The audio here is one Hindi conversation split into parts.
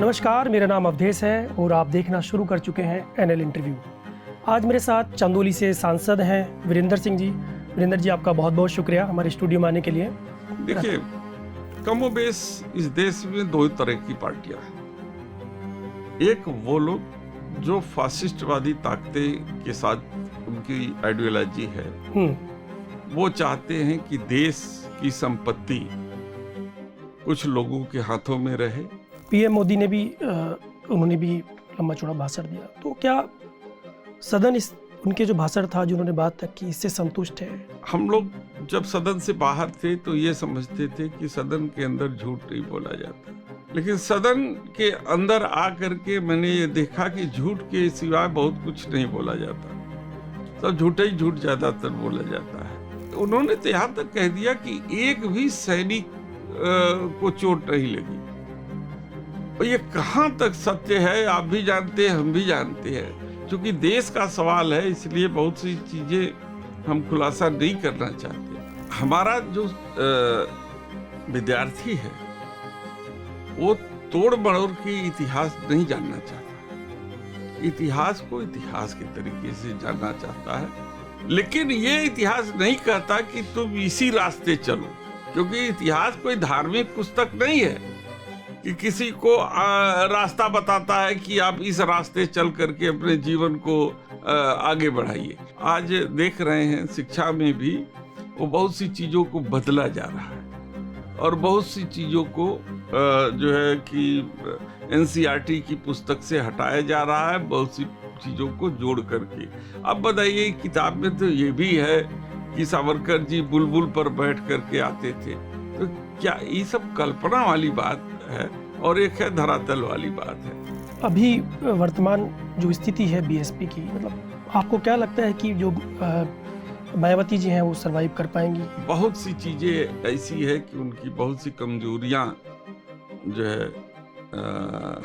नमस्कार, मेरा नाम अवधेश है और आप देखना शुरू कर चुके हैं एनएल इंटरव्यू। आज मेरे साथ चंदौली से सांसद हैं वीरेंद्र सिंह जी। वीरेंद्र जी, आपका बहुत बहुत शुक्रिया हमारे स्टूडियो में आने के लिए। देखिए, कमोबेश इस देश में दो तरह की पार्टियां हैं। एक वो लोग जो फासिस्टवादी ताकतें के साथ उनकी आइडियोलॉजी है, वो चाहते हैं कि देश की संपत्ति कुछ लोगों के हाथों में रहे। पीएम मोदी ने भी उन्होंने भी लंबा चौड़ा भाषण दिया, तो क्या सदन इस उनके जो भाषण था, जो उन्होंने बात तक की, इससे संतुष्ट है? हम लोग जब सदन से बाहर थे तो ये समझते थे कि सदन के अंदर झूठ नहीं बोला जाता, लेकिन सदन के अंदर आकर के मैंने ये देखा कि झूठ के सिवाय बहुत कुछ नहीं बोला जाता, सब झूठा ही झूठ ज्यादातर बोला जाता है। उन्होंने तो यहाँ तक कह दिया कि एक भी सैनिक को चोट नहीं लगी। और ये कहाँ तक सत्य है आप भी जानते हैं, हम भी जानते हैं। क्योंकि देश का सवाल है, इसलिए बहुत सी चीजें हम खुलासा नहीं करना चाहते। हमारा जो विद्यार्थी है वो तोड़ मरोड़ के इतिहास नहीं जानना चाहता, इतिहास को इतिहास के तरीके से जानना चाहता है। लेकिन ये इतिहास नहीं कहता कि तुम इसी रास्ते चलो, क्योंकि इतिहास कोई धार्मिक पुस्तक नहीं है कि किसी को रास्ता बताता है कि आप इस रास्ते चल करके अपने जीवन को आगे बढ़ाइए। आज देख रहे हैं शिक्षा में भी वो बहुत सी चीजों को बदला जा रहा है और बहुत सी चीजों को जो है कि एनसीईआरटी की पुस्तक से हटाया जा रहा है, बहुत सी चीजों को जोड़ करके। अब बताइए, किताब में तो ये भी है कि सावरकर जी बुलबुल पर बैठ करके आते थे, तो क्या ये सब कल्पना वाली बात है और एक है धरातल वाली बात है। अभी वर्तमान जो स्थिति है बीएसपी की, मतलब आपको क्या लगता है कि जो मायावती जी हैं वो सरवाइव कर पाएंगी? बहुत सी चीजें ऐसी है कि उनकी बहुत सी कमजोरियां जो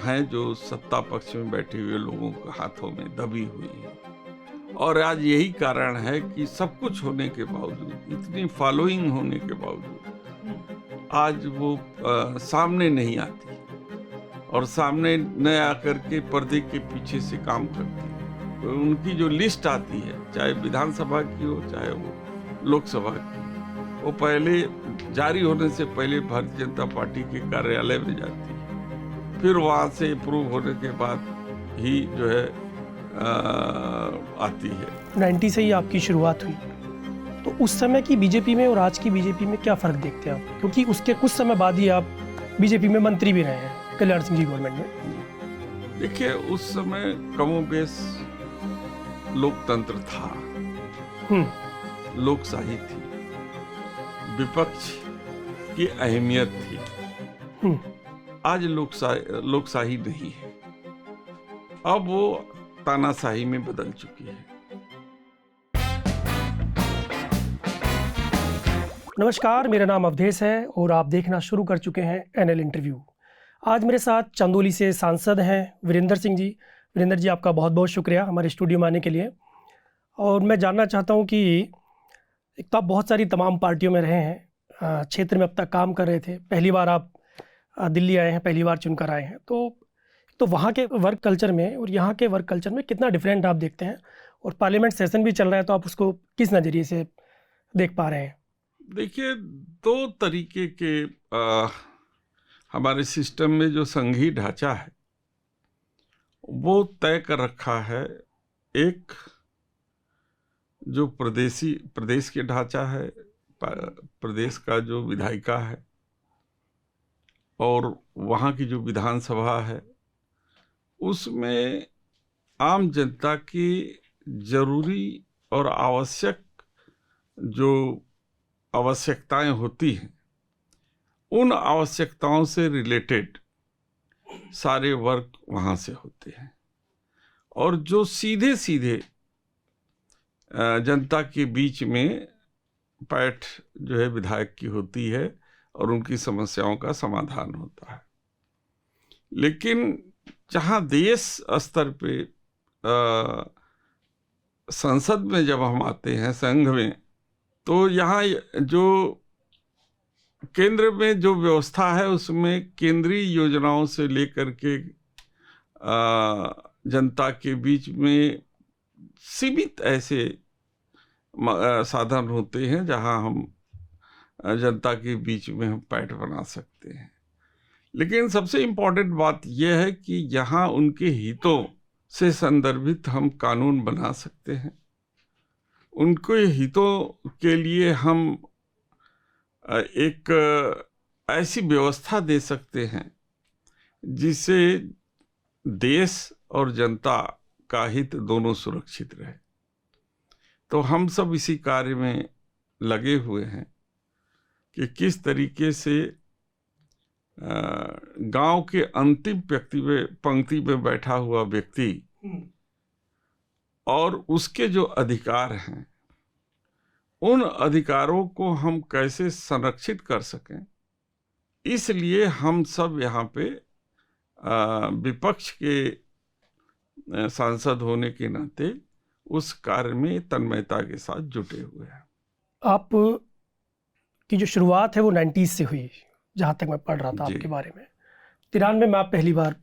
हैं जो सत्ता पक्ष में बैठे हुए लोगों के हाथों में दबी हुई है। और आज यही कारण है कि सब कुछ होने के बावजूद, इतनी फॉलोइंग होने के बावजूद आज वो सामने नहीं आती और सामने न आकर के पर्दे के पीछे से काम करती है। तो उनकी जो लिस्ट आती है, चाहे विधानसभा की हो चाहे वो लोकसभा की, वो पहले जारी होने से पहले भारतीय जनता पार्टी के कार्यालय में जाती है, फिर वहाँ से अप्रूव होने के बाद ही जो है आती है। 90 से ही आपकी शुरुआत हुई, तो उस समय की बीजेपी में और आज की बीजेपी में क्या फर्क देखते हैं आप? क्योंकि उसके कुछ समय बाद ही आप बीजेपी में मंत्री भी रहे हैं कल्याण सिंह जी गवर्नमेंट में। देखिए, उस समय कमोबेश लोकतंत्र था, लोकशाही थी, विपक्ष की अहमियत थी। आज लोकशाही नहीं है, अब वो तानाशाही में बदल चुकी है। नमस्कार, मेरा नाम अवधेश है और आप देखना शुरू कर चुके हैं एनएल इंटरव्यू। आज मेरे साथ चंदौली से सांसद हैं वीरेंद्र सिंह जी। वीरेंद्र जी, आपका बहुत बहुत शुक्रिया हमारे स्टूडियो में आने के लिए। और मैं जानना चाहता हूं कि एक तो आप बहुत सारी तमाम पार्टियों में रहे हैं, क्षेत्र में अब तक काम कर रहे थे, पहली बार आप दिल्ली आए हैं, पहली बार चुनकर आए हैं, तो वहाँ के वर्क कल्चर में और यहाँ के वर्क कल्चर में कितना डिफरेंट आप देखते हैं? और पार्लियामेंट सेशन भी चल रहा है, तो आप उसको किस नज़रिए से देख पा रहे हैं? देखिए, दो तरीके के हमारे सिस्टम में जो संघीय ढांचा है वो तय कर रखा है। एक जो प्रदेश के ढांचा है, प्रदेश का जो विधायिका है और वहाँ की जो विधानसभा है, उसमें आम जनता की जरूरी और आवश्यक जो आवश्यकताएं होती हैं, उन आवश्यकताओं से रिलेटेड सारे वर्क वहाँ से होते हैं। और जो सीधे सीधे जनता के बीच में पैठ जो है विधायक की होती है और उनकी समस्याओं का समाधान होता है। लेकिन जहाँ देश स्तर पे संसद में जब हम आते हैं, संघ में, तो यहाँ जो केंद्र में जो व्यवस्था है उसमें केंद्रीय योजनाओं से लेकर के जनता के बीच में सीमित ऐसे साधन होते हैं जहां हम जनता के बीच में हम पैठ बना सकते हैं। लेकिन सबसे इम्पोर्टेंट बात यह है कि यहाँ उनके हितों से संदर्भित हम कानून बना सकते हैं। उनके हितों के लिए हम एक ऐसी व्यवस्था दे सकते हैं जिससे देश और जनता का हित दोनों सुरक्षित रहे। तो हम सब इसी कार्य में लगे हुए हैं कि किस तरीके से गांव के अंतिम पंक्ति में बैठा हुआ व्यक्ति और उसके जो अधिकार हैं उन अधिकारों को हम कैसे संरक्षित कर सकें, इसलिए हम सब यहाँ पे विपक्ष के सांसद होने के नाते उस कार्य में तन्मयता के साथ जुटे हुए हैं। आप की जो शुरुआत है वो 90s से हुई, जहाँ तक मैं पढ़ रहा था आपके बारे में। 93 में आप पहली बार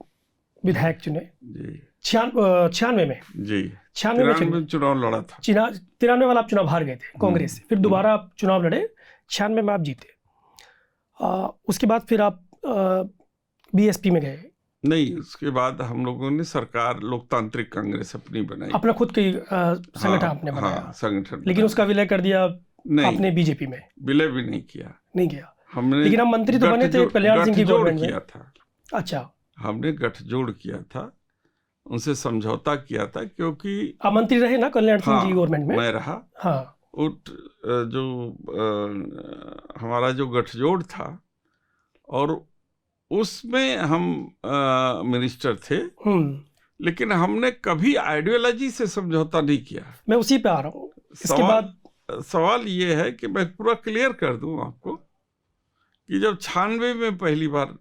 विधायक चुने जी, 96 में जी 96 में चुनाव लड़ा था। 93 वाला आप चुनाव हार गए थे कांग्रेस से, फिर दोबारा आप चुनाव लड़े, 96 में आप जीते। उसके बाद फिर आप बीएसपी में गए। नहीं, उसके बाद हम लोगों ने सरकार लोकतांत्रिक कांग्रेस अपनी बनाई, अपना खुद की संगठन आपने बनाया। संगठन, लेकिन उसका विलय कर दिया नहीं, आपने बीजेपी में। विलय भी नहीं किया, नहीं किया हमने। लेकिन हम मंत्री तो बने थे कल्याण सिंह की गवर्नमेंट में। किया था। अच्छा, हमने गठजोड़ किया था, उनसे समझौता किया था, क्योंकि आप मंत्री रहे ना कल्याण सिंह की गवर्नमेंट में। मैं रहा। हाँ, जो हमारा जो गठजोड़ था और उसमें हम मिनिस्टर थे, लेकिन हमने कभी आइडियोलॉजी से समझौता नहीं किया। मैं उसी पे आ रहा हूँ। इसके बाद सवाल ये है कि मैं पूरा क्लियर कर दूं आपको कि जब 96 में पहली बार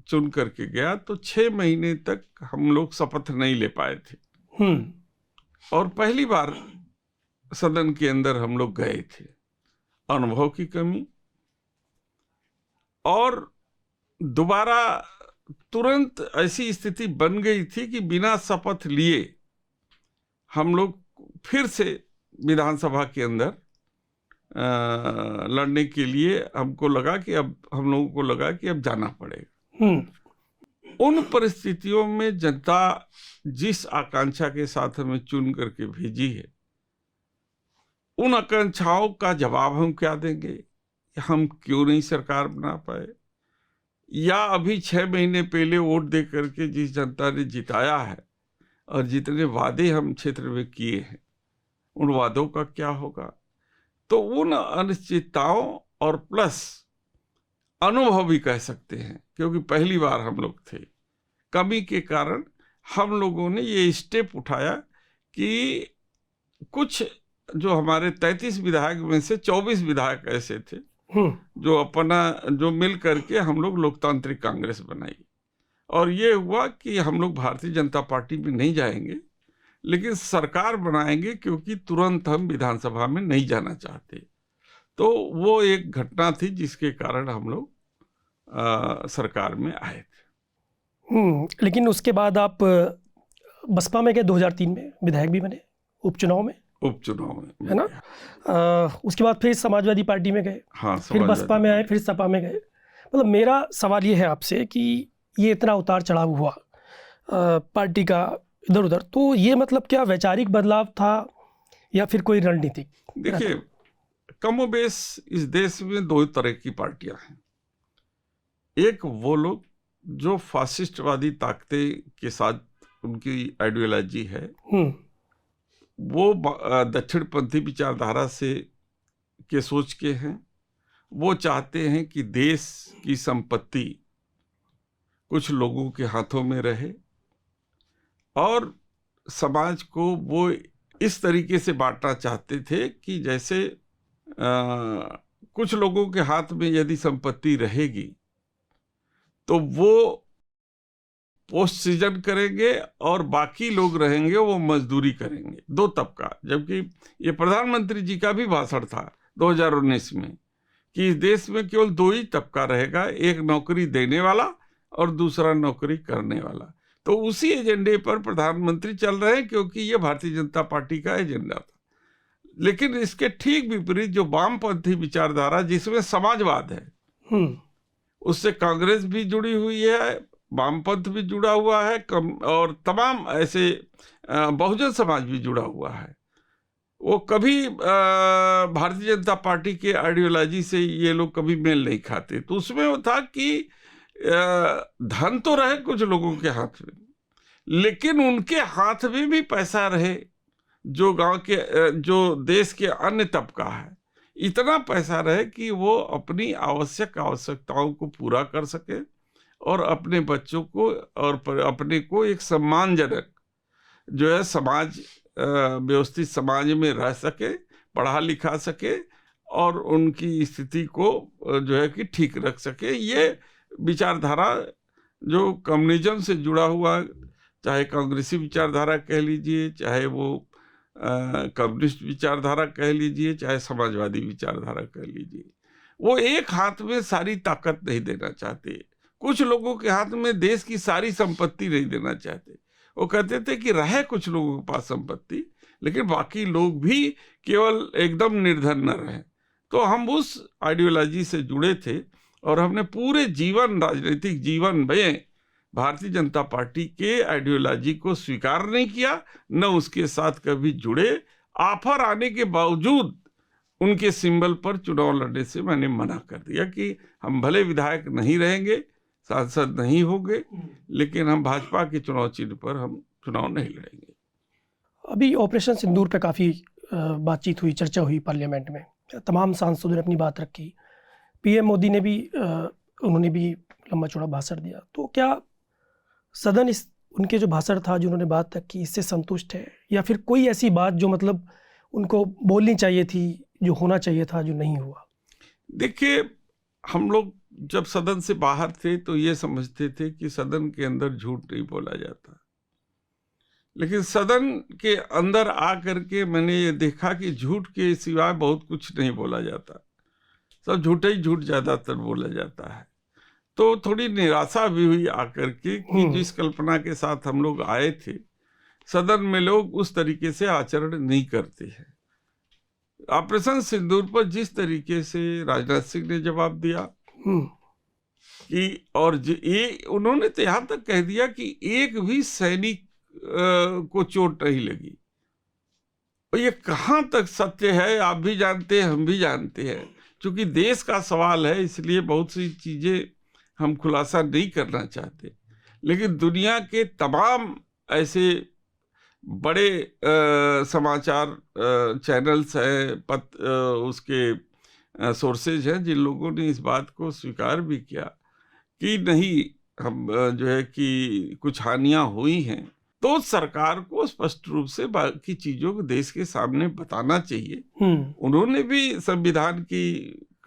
चुन करके गया तो 6 महीने तक हम लोग शपथ नहीं ले पाए थे और पहली बार सदन के अंदर हम लोग गए थे। अनुभव की कमी और दोबारा तुरंत ऐसी स्थिति बन गई थी कि बिना शपथ लिए हम लोग फिर से विधानसभा के अंदर लड़ने के लिए हमको लगा कि अब हम लोगों को लगा कि अब जाना पड़ेगा। उन परिस्थितियों में जनता जिस आकांक्षा के साथ हमें चुन करके भेजी है, उन आकांक्षाओं का जवाब हम क्या देंगे? हम क्यों नहीं सरकार बना पाए, या अभी 6 महीने पहले वोट दे करके जिस जनता ने जिताया है और जितने वादे हम क्षेत्र में किए हैं उन वादों का क्या होगा? तो उन अनिश्चितताओं और प्लस अनुभव भी कह सकते हैं, क्योंकि पहली बार हम लोग थे, कमी के कारण हम लोगों ने ये स्टेप उठाया कि कुछ जो हमारे 33 विधायक में से 24 विधायक ऐसे थे जो मिल करके हम लोग लोकतांत्रिक कांग्रेस बनाई। और ये हुआ कि हम लोग भारतीय जनता पार्टी में नहीं जाएंगे लेकिन सरकार बनाएंगे, क्योंकि तुरंत हम विधानसभा में नहीं जाना चाहते। तो वो एक घटना थी जिसके कारण हम लोग सरकार में आए थे। लेकिन उसके बाद आप बसपा में गए, 2003 में विधायक भी बने उपचुनाव में, है ना? उसके बाद फिर समाजवादी पार्टी में गए, हाँ, फिर बसपा में आए, फिर सपा में गए। मतलब मेरा सवाल ये है आपसे कि ये इतना उतार चढ़ाव हुआ पार्टी का इधर उधर, तो ये मतलब क्या वैचारिक बदलाव था या फिर कोई रणनीतिक? देखिए, कमोबेश इस देश में 2 तरह की पार्टियां हैं। एक वो लोग जो फासिस्टवादी ताकतें के साथ उनकी आइडियोलॉजी है, वो दक्षिणपंथी विचारधारा से के सोच के हैं। वो चाहते हैं कि देश की संपत्ति कुछ लोगों के हाथों में रहे और समाज को वो इस तरीके से बांटना चाहते थे कि जैसे कुछ लोगों के हाथ में यदि संपत्ति रहेगी तो वो पोस्ट सृजन करेंगे और बाकी लोग रहेंगे वो मजदूरी करेंगे। 2 तबका। जबकि ये प्रधानमंत्री जी का भी भाषण था 2019 में कि इस देश में केवल दो ही तबका रहेगा, एक नौकरी देने वाला और दूसरा नौकरी करने वाला। तो उसी एजेंडे पर प्रधानमंत्री चल रहे हैं, क्योंकि ये भारतीय जनता पार्टी का एजेंडा था। लेकिन इसके ठीक विपरीत जो वामपंथी विचारधारा जिसमें समाजवाद है, उससे कांग्रेस भी जुड़ी हुई है, वामपंथ भी जुड़ा हुआ है, और तमाम ऐसे बहुजन समाज भी जुड़ा हुआ है। वो कभी भारतीय जनता पार्टी के आइडियोलॉजी से ये लोग कभी मेल नहीं खाते। तो उसमें वो था कि धन तो रहे कुछ लोगों के हाथ में, लेकिन उनके हाथ में भी पैसा रहे जो गांव के, जो देश के अन्य तबका है, इतना पैसा रहे कि वो अपनी आवश्यकताओं को पूरा कर सके और अपने बच्चों को और अपने को एक सम्मानजनक जो है समाज, व्यवस्थित समाज में रह सके, पढ़ा लिखा सके और उनकी स्थिति को जो है कि ठीक रख सके। ये विचारधारा जो कम्युनिज्म से जुड़ा हुआ, चाहे कांग्रेसी विचारधारा कह लीजिए, चाहे वो कम्युनिस्ट विचारधारा कह लीजिए, चाहे समाजवादी विचारधारा कह लीजिए, वो एक हाथ में सारी ताकत नहीं देना चाहते। कुछ लोगों के हाथ में देश की सारी संपत्ति नहीं देना चाहते। वो कहते थे कि रहे कुछ लोगों के पास संपत्ति, लेकिन बाकी लोग भी केवल एकदम निर्धन न रहे। तो हम उस आइडियोलॉजी से जुड़े थे और हमने पूरे जीवन, राजनीतिक जीवन में भारतीय जनता पार्टी के आइडियोलॉजी को स्वीकार नहीं किया, न उसके साथ कभी जुड़े। ऑफर आने के बावजूद उनके सिंबल पर चुनाव लड़ने से मैंने मना कर दिया कि हम भले विधायक नहीं रहेंगे, सांसद नहीं होंगे, लेकिन हम भाजपा के चुनाव चिन्ह पर हम चुनाव नहीं लड़ेंगे। अभी ऑपरेशन सिंदूर पे काफ़ी बातचीत हुई, चर्चा हुई पार्लियामेंट में, तमाम सांसदों ने अपनी बात रखी, पीएम मोदी ने भी उन्होंने भी लंबा चौड़ा भाषण दिया। तो क्या सदन इस उनके जो भाषण था, जो उन्होंने बात रखी, इससे संतुष्ट है, या फिर कोई ऐसी बात जो मतलब उनको बोलनी चाहिए थी, जो होना चाहिए था, जो नहीं हुआ? देखिए, हम लोग जब सदन से बाहर थे तो ये समझते थे कि सदन के अंदर झूठ नहीं बोला जाता, लेकिन सदन के अंदर आकर के मैंने ये देखा कि झूठ के सिवाय बहुत कुछ नहीं बोला जाता, सब झूठे ही झूठ ज्यादातर बोला जाता है। तो थोड़ी निराशा भी हुई आकर के कि जिस कल्पना के साथ हम लोग आए थे, सदन में लोग उस तरीके से आचरण नहीं करते हैं। ऑपरेशन सिंदूर पर जिस तरीके से राजनाथ सिंह ने जवाब दिया कि, और ये उन्होंने तो यहाँ तक कह दिया कि एक भी सैनिक को चोट नहीं लगी। और ये कहाँ तक सत्य है आप भी जानते हैं, हम भी जानते हैं। क्योंकि देश का सवाल है, इसलिए बहुत सी चीजें हम खुलासा नहीं करना चाहते, लेकिन दुनिया के तमाम ऐसे बड़े समाचार चैनल्स हैं, उसके सोर्सेज हैं, जिन लोगों ने इस बात को स्वीकार भी किया कि नहीं, हम जो है कि कुछ हानियां हुई हैं, तो सरकार को स्पष्ट रूप से बाकी चीजों को देश के सामने बताना चाहिए। उन्होंने भी संविधान की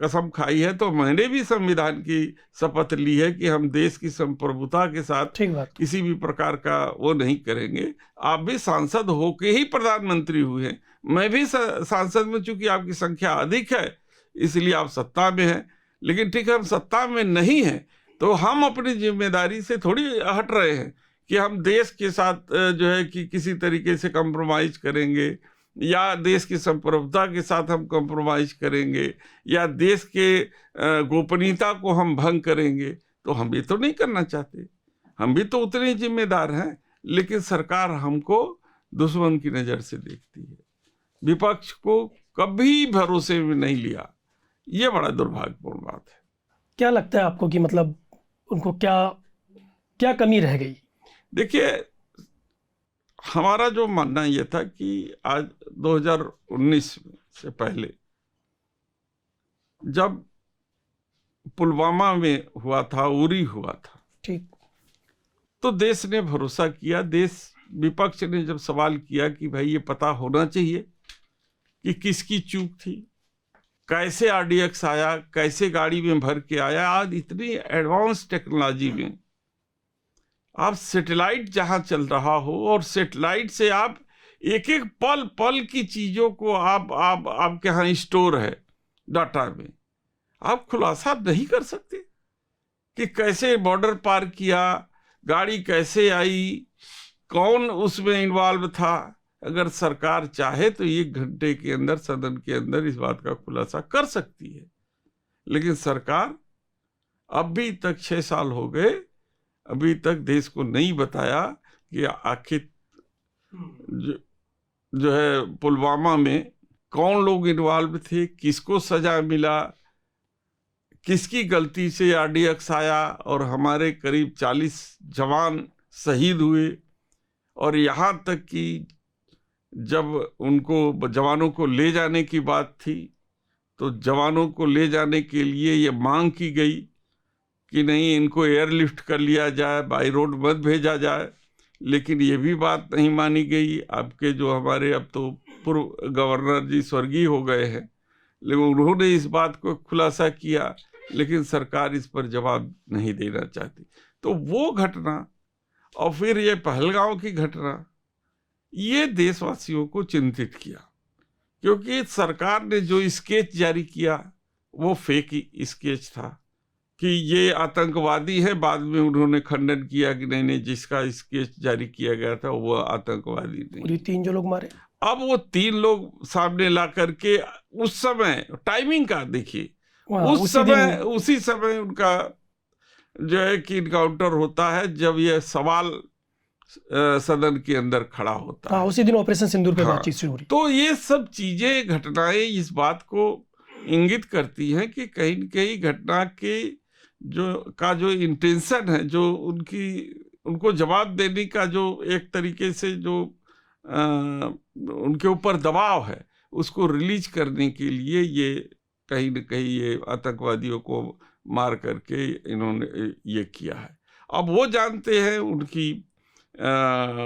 कसम खाई है, तो मैंने भी संविधान की शपथ ली है कि हम देश की संप्रभुता के साथ किसी भी प्रकार का वो नहीं करेंगे। आप भी सांसद होके ही प्रधानमंत्री हुए हैं, मैं भी सांसद में, चूंकि आपकी संख्या अधिक है इसलिए आप सत्ता में हैं, लेकिन ठीक है, हम सत्ता में नहीं हैं तो हम अपनी जिम्मेदारी से थोड़ी हट रहे हैं कि हम देश के साथ जो है कि किसी तरीके से कंप्रोमाइज करेंगे, या देश की संप्रभुता के साथ हम कंप्रोमाइज करेंगे, या देश के गोपनीयता को हम भंग करेंगे। तो हम ये तो नहीं करना चाहते, हम भी तो उतने ही जिम्मेदार हैं, लेकिन सरकार हमको दुश्मन की नज़र से देखती है। विपक्ष को कभी भरोसे में नहीं लिया, ये बड़ा दुर्भाग्यपूर्ण बात है। क्या लगता है आपको कि मतलब उनको क्या कमी रह गई? देखिए, हमारा जो मानना ये था कि आज 2019 से पहले जब पुलवामा में हुआ था, उरी हुआ था, ठीक, तो देश ने भरोसा किया। विपक्ष ने जब सवाल किया कि भाई ये पता होना चाहिए कि किसकी चूक थी, कैसे आरडीएक्स आया, कैसे गाड़ी में भर के आया। आज इतनी एडवांस टेक्नोलॉजी में आप सैटेलाइट जहां चल रहा हो, और सैटेलाइट से आप एक एक पल की चीजों को आपके यहाँ स्टोर है डाटा में, आप खुलासा नहीं कर सकते कि कैसे बॉर्डर पार किया, गाड़ी कैसे आई, कौन उसमें इन्वॉल्व था। अगर सरकार चाहे तो 1 घंटे के अंदर सदन के अंदर इस बात का खुलासा कर सकती है, लेकिन सरकार अभी तक 6 साल हो गए, अभी तक देश को नहीं बताया कि आखिर जो है पुलवामा में कौन लोग इन्वॉल्व थे, किसको सजा मिला, किसकी गलती से RDX आया और हमारे करीब 40 जवान शहीद हुए। और यहाँ तक कि जब उनको जवानों को ले जाने की बात थी तो जवानों को ले जाने के लिए ये मांग की गई कि नहीं, इनको एयरलिफ्ट कर लिया जाए, बाई रोड मत भेजा जाए, लेकिन ये भी बात नहीं मानी गई। आपके जो हमारे अब तो पूर्व गवर्नर जी स्वर्गीय हो गए हैं, लेकिन उन्होंने इस बात को खुलासा किया, लेकिन सरकार इस पर जवाब नहीं देना चाहती। तो वो घटना और फिर ये पहलगांव की घटना, ये देशवासियों को चिंतित किया, क्योंकि सरकार ने जो स्केच जारी किया वो फेक स्केच था कि ये आतंकवादी है। बाद में उन्होंने खंडन किया कि नहीं नहीं, जिसका स्केच जारी किया गया था वो आतंकवादी नहीं। ये 3 जो लोग मारे, अब वो 3 लोग सामने ला करके उस समय टाइमिंग का देखिए, उसी समय उनका जो है कि इनकाउंटर होता है जब यह सवाल सदन के अंदर खड़ा होता है। उसी दिन ऑपरेशन सिंदूर पे बातचीत शुरू हुई। तो ये सब चीजें, घटनाएं इस बात को इंगित करती हैं कि कहीं न कहीं घटना के जो इंटेंशन है, जो उनको जवाब देने का जो एक तरीके से जो उनके ऊपर दबाव है, उसको रिलीज करने के लिए ये कहीं न कहीं ये आतंकवादियों को मार करके इन्होंने ये किया है। अब वो जानते हैं,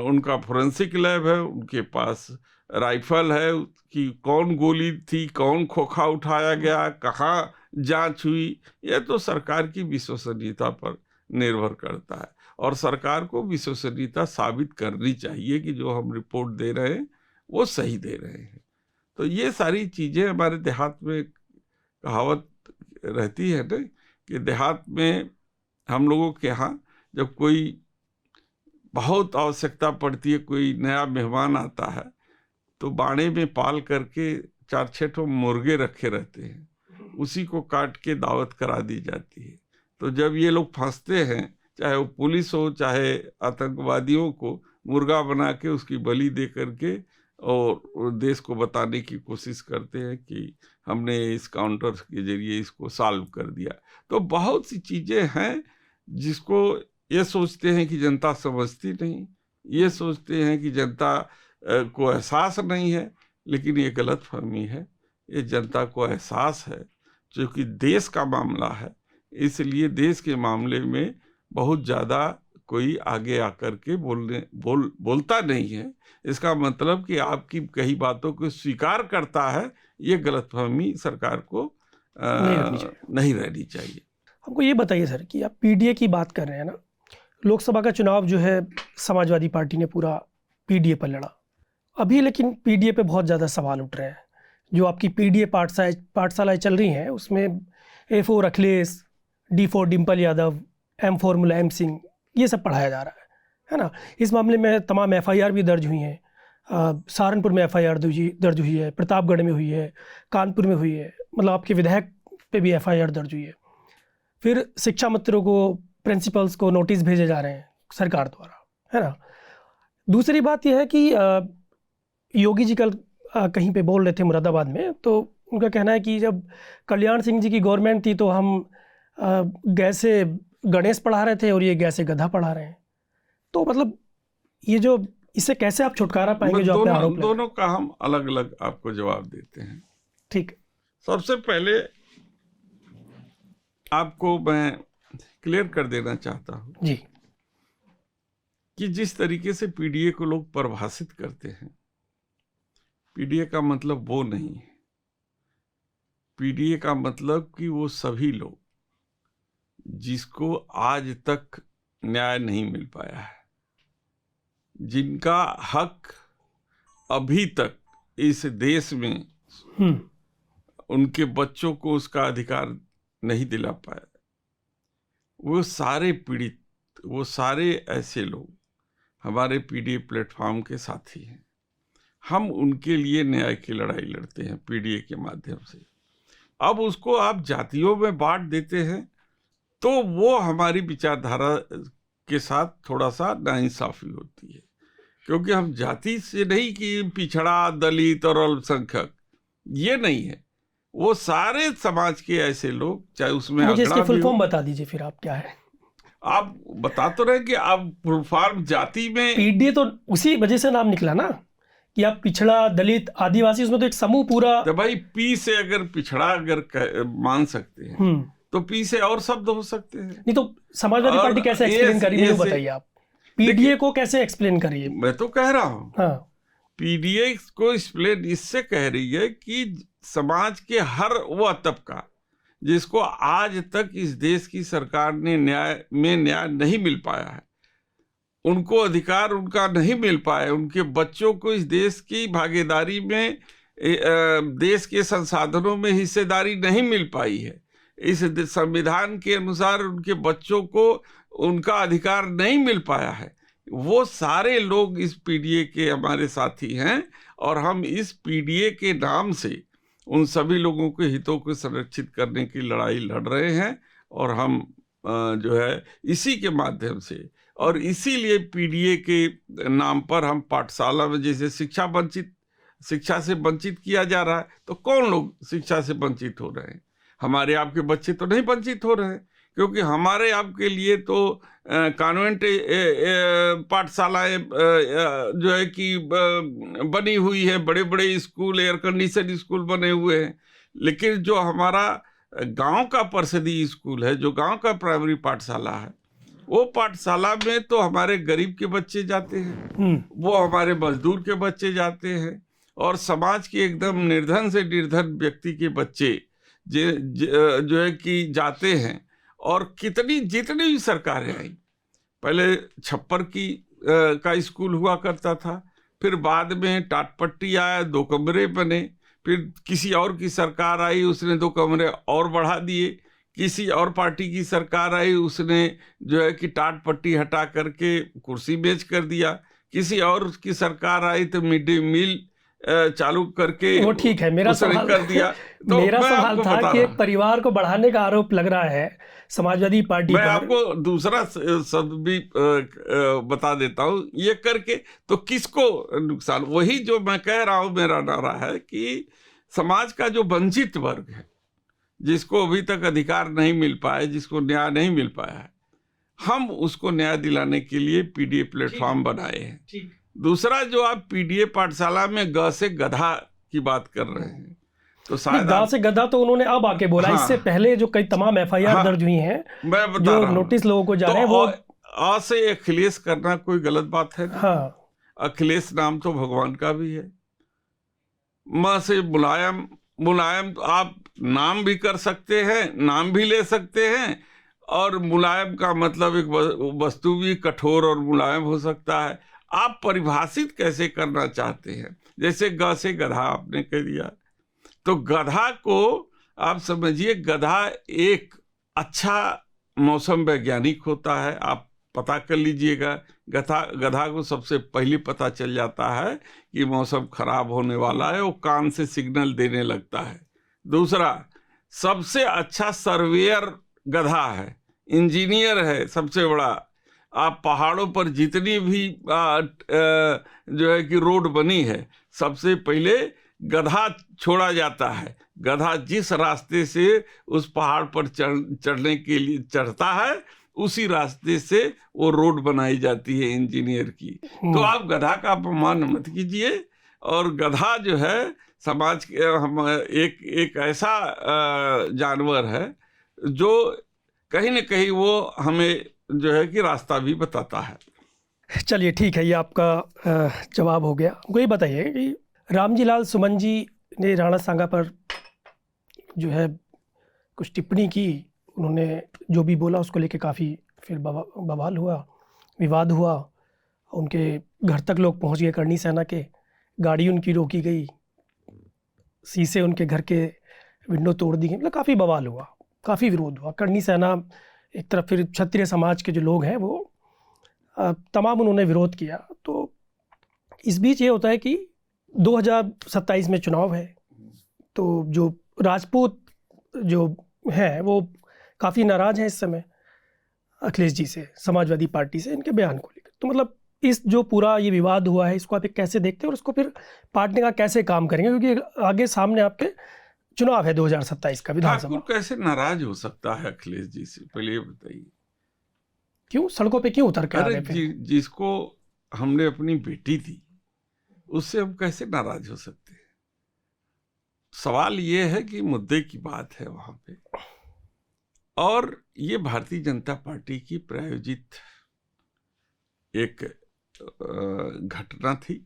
उनका फोरेंसिक लैब है, उनके पास राइफल है कि कौन गोली थी, कौन खोखा उठाया गया, कहाँ जांच हुई, यह तो सरकार की विश्वसनीयता पर निर्भर करता है। और सरकार को विश्वसनीयता साबित करनी चाहिए कि जो हम रिपोर्ट दे रहे हैं वो सही दे रहे हैं। तो ये सारी चीज़ें, हमारे देहात में कहावत रहती है ना कि देहात में हम लोगों के यहाँ जब कोई बहुत आवश्यकता पड़ती है, कोई नया मेहमान आता है, तो बाड़े में पाल करके 4-6 मुर्गे रखे रहते हैं, उसी को काट के दावत करा दी जाती है। तो जब ये लोग फंसते हैं, चाहे वो पुलिस हो चाहे आतंकवादियों को, मुर्गा बना के उसकी बलि दे करके और देश को बताने की कोशिश करते हैं कि हमने इस काउंटर के जरिए इसको सॉल्व कर दिया। तो बहुत सी चीज़ें हैं जिसको ये सोचते हैं कि जनता समझती नहीं, ये सोचते हैं कि जनता को एहसास नहीं है, लेकिन ये गलत फहमी है। ये जनता को एहसास है, क्योंकि देश का मामला है, इसलिए देश के मामले में बहुत ज़्यादा कोई आगे आकर के बोलता नहीं है। इसका मतलब कि आपकी कई बातों को स्वीकार करता है, ये गलतफहमी सरकार को नहीं रहनी चाहिए। हमको ये बताइए सर कि आप PDA की बात कर रहे हैं ना, लोकसभा का चुनाव जो है समाजवादी पार्टी ने पूरा PDA पर लड़ा अभी, लेकिन PDA पे बहुत ज़्यादा सवाल उठ रहे हैं। जो आपकी PDA पाठशालाएँ चल रही हैं उसमें A4 Akhilesh, D4 Dimple Yadav, M formula M Singh, ये सब पढ़ाया जा रहा है ना। इस मामले में तमाम FIR भी दर्ज हुई हैं। सहारनपुर में FIR दर्ज हुई है, प्रतापगढ़ में हुई है, कानपुर में हुई है, मतलब आपके विधायक पे भी FIR दर्ज हुई है। फिर शिक्षा मित्रों को, प्रिंसिपल्स को नोटिस भेजे जा रहे हैं सरकार द्वारा, है ना। दूसरी बात यह है कि योगी जी कल कहीं पे बोल रहे थे मुरादाबाद में, तो उनका कहना है कि जब कल्याण सिंह जी की गवर्नमेंट थी तो हम गैसे गणेश पढ़ा रहे थे और ये गैसे गधा पढ़ा रहे हैं। तो मतलब ये जो, इससे कैसे आप छुटकारा पाएंगे जो आपने आरोप लगाया? दोनों का हम अलग अलग आपको जवाब देते हैं। ठीक है। सबसे पहले आपको मैं क्लियर कर देना चाहता हूँ जी कि जिस तरीके से PDA को लोग परिभाषित करते हैं, PDA का मतलब वो नहीं है। PDA का मतलब कि वो सभी लोग जिसको आज तक न्याय नहीं मिल पाया है, जिनका हक अभी तक इस देश में उनके बच्चों को उसका अधिकार नहीं दिला पाया, वो सारे पीड़ित, वो सारे ऐसे लोग हमारे पीडीए प्लेटफॉर्म के साथी हैं। हम उनके लिए न्याय की लड़ाई लड़ते हैं पीडीए के माध्यम से। अब उसको आप जातियों में बांट देते हैं तो वो हमारी विचारधारा के साथ थोड़ा सा नाइंसाफी होती है, क्योंकि हम जाति से नहीं कि पिछड़ा, दलित और अल्पसंख्यक, ये नहीं है। वो सारे समाज के ऐसे लोग, चाहे उसमें मुझे इसके फुल भी फॉर्म बता दीजिए फिर, आप क्या है? आप बता तो रहे कि आप फुल फॉर्म जाति में पीडीए तो उसी वजह से नाम निकला ना कि आप पिछड़ा, दलित, आदिवासी, उसमें तो एक समूह पूरा। तो भाई पी से अगर पिछड़ा अगर मान सकते हैं तो पी से और शब्द हो सकते हैं। नहीं तो समाजवादी पार्टी कैसे एक्सप्लेन करी, मुझे बताइए आप। पीडीए को कैसे एक्सप्लेन करिए? मैं तो कह रहा हूँ, हाँ, पीडीए को एक्सप्लेन इससे कह रही है कि समाज के हर वह तबका जिसको आज तक इस देश की सरकार ने न्याय नहीं मिल पाया है, उनको अधिकार उनका नहीं मिल पाया, उनके बच्चों को इस देश की भागीदारी में, देश के संसाधनों में हिस्सेदारी नहीं मिल पाई है, इस संविधान के अनुसार उनके बच्चों को उनका अधिकार नहीं मिल पाया है, वो सारे लोग इस पीडीए के हमारे साथी हैं। और हम इस पीडीए के नाम से उन सभी लोगों के हितों को संरक्षित करने की लड़ाई लड़ रहे हैं। और हम जो है इसी के माध्यम से, और इसीलिए पीडीए के नाम पर हम पाठशाला में, जैसे शिक्षा से वंचित किया जा रहा है, तो कौन लोग शिक्षा से वंचित हो रहे हैं? हमारे आपके बच्चे तो नहीं वंचित हो रहे हैं, क्योंकि हमारे आपके लिए तो कॉन्वेंट पाठशालाएं जो है कि बनी हुई है, बड़े बड़े स्कूल, एयर कंडीशन स्कूल बने हुए हैं। लेकिन जो हमारा गांव का परिषदीय स्कूल है, जो गांव का प्राइमरी पाठशाला है, वो पाठशाला में तो हमारे गरीब के बच्चे जाते हैं, वो हमारे मजदूर के बच्चे जाते हैं, और समाज के एकदम निर्धन से निर्धन व्यक्ति के बच्चे जो है कि जाते हैं। और जितनी भी सरकारें आई, पहले छप्पर का स्कूल हुआ करता था, फिर बाद में टाटपट्टी आया, 2 कमरे बने, फिर किसी और की सरकार आई, उसने 2 कमरे और बढ़ा दिए, किसी और पार्टी की सरकार आई, उसने जो है कि टाटपट्टी हटा करके कुर्सी मेज कर दिया, किसी और की सरकार आई तो मिड डे मील चालू करके वो ठीक है। मेरा सवाल कर दिया। तो मेरा सवाल था कि परिवार को बढ़ाने का आरोप लग रहा है समाजवादी पार्टी मैं पर। आपको दूसरा शब्द भी बता देता हूँ, ये करके तो किसको नुकसान? वही जो मैं कह रहा हूँ, मेरा नारा है कि समाज का जो वंचित वर्ग है, जिसको अभी तक अधिकार नहीं मिल पाया, जिसको न्याय नहीं मिल पाया है, हम उसको न्याय दिलाने के लिए पीडीए प्लेटफॉर्म बनाए हैं। दूसरा, जो आप पीडीए पाठशाला में ग से गधा की बात कर रहे हैं, तो शायद गा से गधा तो उन्होंने अब आके बोला। हाँ, इससे पहले जो कई तमाम एफआईआर दर्ज हुई हैं, मैं बता जो रहा नोटिस लोगों को जा रहे हैं, तो वो आ से अखिलेश करना कोई गलत बात है? हाँ, अखिलेश नाम तो भगवान का भी है। माँ से मुलायम तो आप नाम भी कर सकते हैं, नाम भी ले सकते हैं, और मुलायम का मतलब एक वस्तु भी कठोर और मुलायम हो सकता है। आप परिभाषित कैसे करना चाहते हैं? जैसे ग से गधा आपने कह दिया, तो गधा को आप समझिए, गधा एक अच्छा मौसम वैज्ञानिक होता है। आप पता कर लीजिएगा, गधा को सबसे पहले पता चल जाता है कि मौसम खराब होने वाला है, वो कान से सिग्नल देने लगता है। दूसरा, सबसे अच्छा सर्वेयर गधा है, इंजीनियर है सबसे बड़ा। आप पहाड़ों पर जितनी भी जो है कि रोड बनी है, सबसे पहले गधा छोड़ा जाता है। गधा जिस रास्ते से उस पहाड़ पर चढ़ने के लिए चढ़ता है, उसी रास्ते से वो रोड बनाई जाती है इंजीनियर की। तो आप गधा का अपमान मत कीजिए। और गधा जो है समाज के एक ऐसा जानवर है जो कहीं न कहीं वो हमें जो है कि रास्ता भी बताता है। चलिए ठीक है, ये आपका जवाब हो गया। मुझे बताइए कि रामजी लाल सुमन जी ने राणा सांगा पर जो है कुछ टिप्पणी की, उन्होंने जो भी बोला उसको लेके काफ़ी फिर बवाल हुआ, विवाद हुआ। उनके घर तक लोग पहुंच गए, करणी सेना के, गाड़ी उनकी रोकी गई, शीशे उनके घर के विंडो तोड़ दी गई, मतलब काफ़ी बवाल हुआ। काफ़ी विरोध हुआ। करणी सेना एक तरफ, फिर क्षत्रिय समाज के जो लोग हैं वो तमाम उन्होंने विरोध किया। तो इस बीच ये होता है कि 2027 में चुनाव है, तो जो राजपूत जो हैं वो काफ़ी नाराज़ हैं इस समय अखिलेश जी से, समाजवादी पार्टी से, इनके बयान को लेकर। तो मतलब इस जो पूरा ये विवाद हुआ है, इसको आप एक कैसे देखते हैं और उसको फिर पार्टी का कैसे काम करेंगे, क्योंकि आगे सामने आपके चुनाव है 2027 का विधानसभा। ठाकुर कैसे नाराज हो सकता है अखिलेश जी से, पहले ये बताइए। क्यों सड़कों पे क्यों उतर के आ अरे रहे थे? जिसको हमने अपनी बेटी दी उससे हम कैसे नाराज हो सकते हैं? सवाल ये है कि मुद्दे की बात है वहां पे, और ये भारतीय जनता पार्टी की प्रायोजित एक घटना थी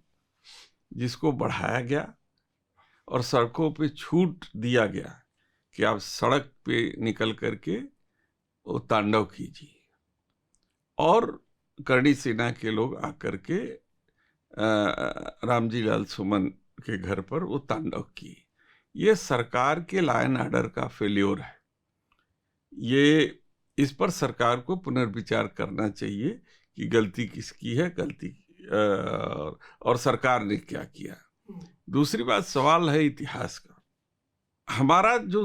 जिसको बढ़ाया गया और सड़कों पे छूट दिया गया कि आप सड़क पे निकल करके वो तांडव कीजिए, और करणी सेना के लोग आकर के रामजी लाल सुमन के घर पर वो तांडव किए। ये सरकार के लॉ एंड ऑर्डर का फेल्योर है। ये इस पर सरकार को पुनर्विचार करना चाहिए कि गलती किसकी है, और सरकार ने क्या किया। दूसरी बात, सवाल है इतिहास का। हमारा जो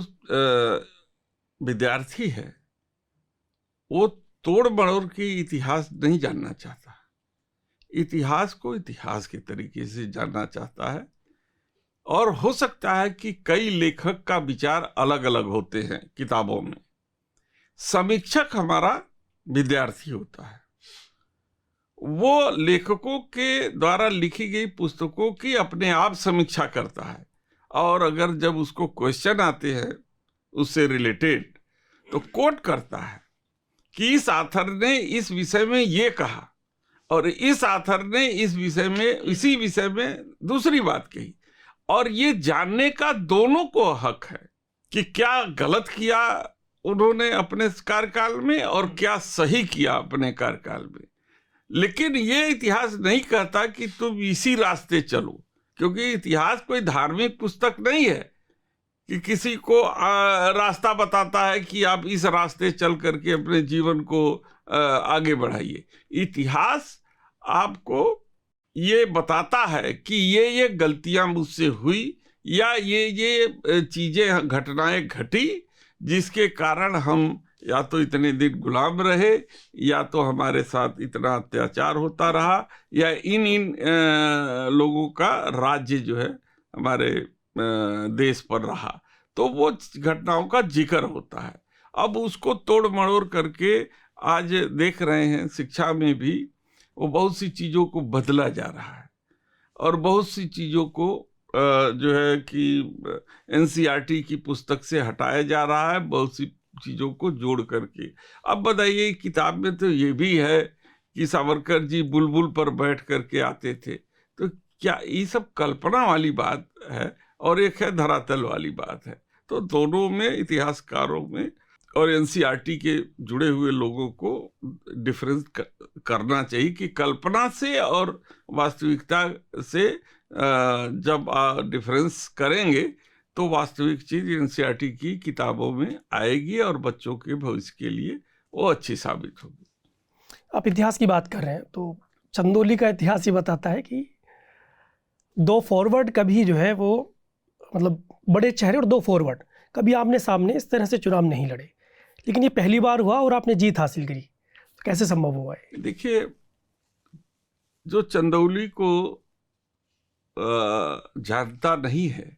विद्यार्थी है वो तोड़ मरोड़ के इतिहास नहीं जानना चाहता, इतिहास को इतिहास के तरीके से जानना चाहता है। और हो सकता है कि कई लेखक का विचार अलग अलग होते हैं किताबों में। समीक्षक हमारा विद्यार्थी होता है, वो लेखकों के द्वारा लिखी गई पुस्तकों की अपने आप समीक्षा करता है, और अगर जब उसको क्वेश्चन आते हैं उससे रिलेटेड तो कोट करता है कि इस ऑथर ने इस विषय में ये कहा और इस ऑथर ने इस विषय में, इसी विषय में दूसरी बात कही। और ये जानने का दोनों को हक है कि क्या गलत किया उन्होंने अपने कार्यकाल में और क्या सही किया अपने कार्यकाल में। लेकिन ये इतिहास नहीं कहता कि तुम इसी रास्ते चलो, क्योंकि इतिहास कोई धार्मिक पुस्तक नहीं है कि किसी को रास्ता बताता है कि आप इस रास्ते चल करके अपने जीवन को आगे बढ़ाइए। इतिहास आपको ये बताता है कि ये गलतियां मुझसे हुई, या ये चीजें, घटनाएं घटी जिसके कारण हम या तो इतने दिन गुलाम रहे, या तो हमारे साथ इतना अत्याचार होता रहा, या इन लोगों का राज्य जो है हमारे देश पर रहा। तो वो घटनाओं का जिक्र होता है। अब उसको तोड़ मड़ोड़ करके आज देख रहे हैं शिक्षा में भी वो बहुत सी चीज़ों को बदला जा रहा है, और बहुत सी चीज़ों को जो है कि एनसीईआरटी की पुस्तक से हटाया जा रहा है, बहुत सी चीज़ों को जोड़ करके। अब बताइए, किताब में तो ये भी है कि सावरकर जी बुलबुल पर बैठ करके आते थे, तो क्या ये सब कल्पना वाली बात है और एक है धरातल वाली बात है? तो दोनों में, इतिहासकारों में और एनसीईआरटी के जुड़े हुए लोगों को डिफरेंस करना चाहिए कि कल्पना से और वास्तविकता से जब डिफरेंस करेंगे तो वास्तविक चीज एनसीईआरटी की किताबों में आएगी और बच्चों के भविष्य के लिए वो अच्छी साबित होगी। आप इतिहास की बात कर रहे हैं, तो चंदौली का इतिहास ये बताता है कि 2 फॉरवर्ड कभी जो है वो, मतलब बड़े चेहरे और 2 फॉरवर्ड कभी आमने सामने इस तरह से चुनाव नहीं लड़े, लेकिन ये पहली बार हुआ और आपने जीत हासिल करी। तो कैसे संभव हुआ है? देखिए, जो चंदौली को जानता नहीं है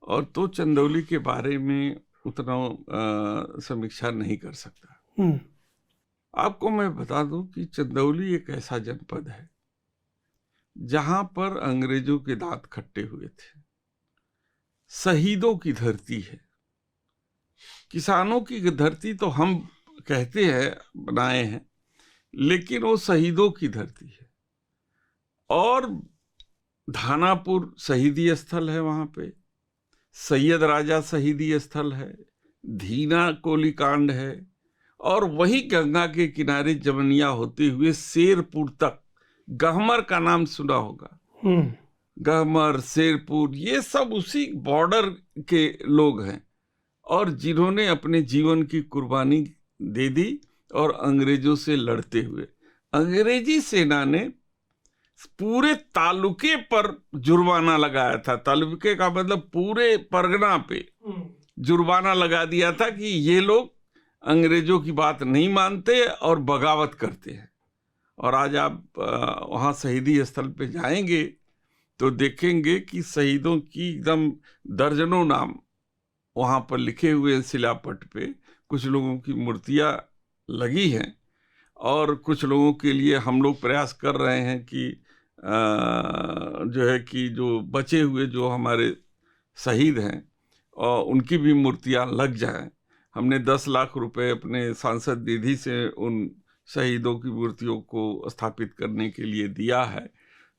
और तो चंदौली के बारे में उतना समीक्षा नहीं कर सकता। आपको मैं बता दूं कि चंदौली एक ऐसा जनपद है जहां पर अंग्रेजों के दांत खट्टे हुए थे, शहीदों की धरती है। किसानों की धरती तो हम कहते हैं, बनाए हैं, लेकिन वो शहीदों की धरती है। और धानापुर शहीदी स्थल है, वहां पे सैयद राजा शहीदी स्थल है, धीना कोलीकांड है, और वही गंगा के किनारे जमनिया होते हुए शेरपुर तक, गहमर का नाम सुना होगा, गहमर, शेरपुर, ये सब उसी बॉर्डर के लोग हैं। और जिन्होंने अपने जीवन की कुर्बानी दे दी और अंग्रेजों से लड़ते हुए अंग्रेजी सेना ने पूरे तालुके पर जुर्माना लगाया था। तालुके का मतलब पूरे परगना पे जुर्माना लगा दिया था कि ये लोग अंग्रेजों की बात नहीं मानते और बगावत करते हैं। और आज आप वहाँ शहीदी स्थल पे जाएंगे तो देखेंगे कि शहीदों की एकदम दर्जनों नाम वहाँ पर लिखे हुए हैं शिलापट पे। कुछ लोगों की मूर्तियाँ लगी हैं और कुछ लोगों के लिए हम लोग प्रयास कर रहे हैं कि जो है कि जो बचे हुए जो हमारे शहीद हैं और उनकी भी मूर्तियाँ लग जाएं। हमने 10 लाख रुपए अपने सांसद निधि से उन शहीदों की मूर्तियों को स्थापित करने के लिए दिया है।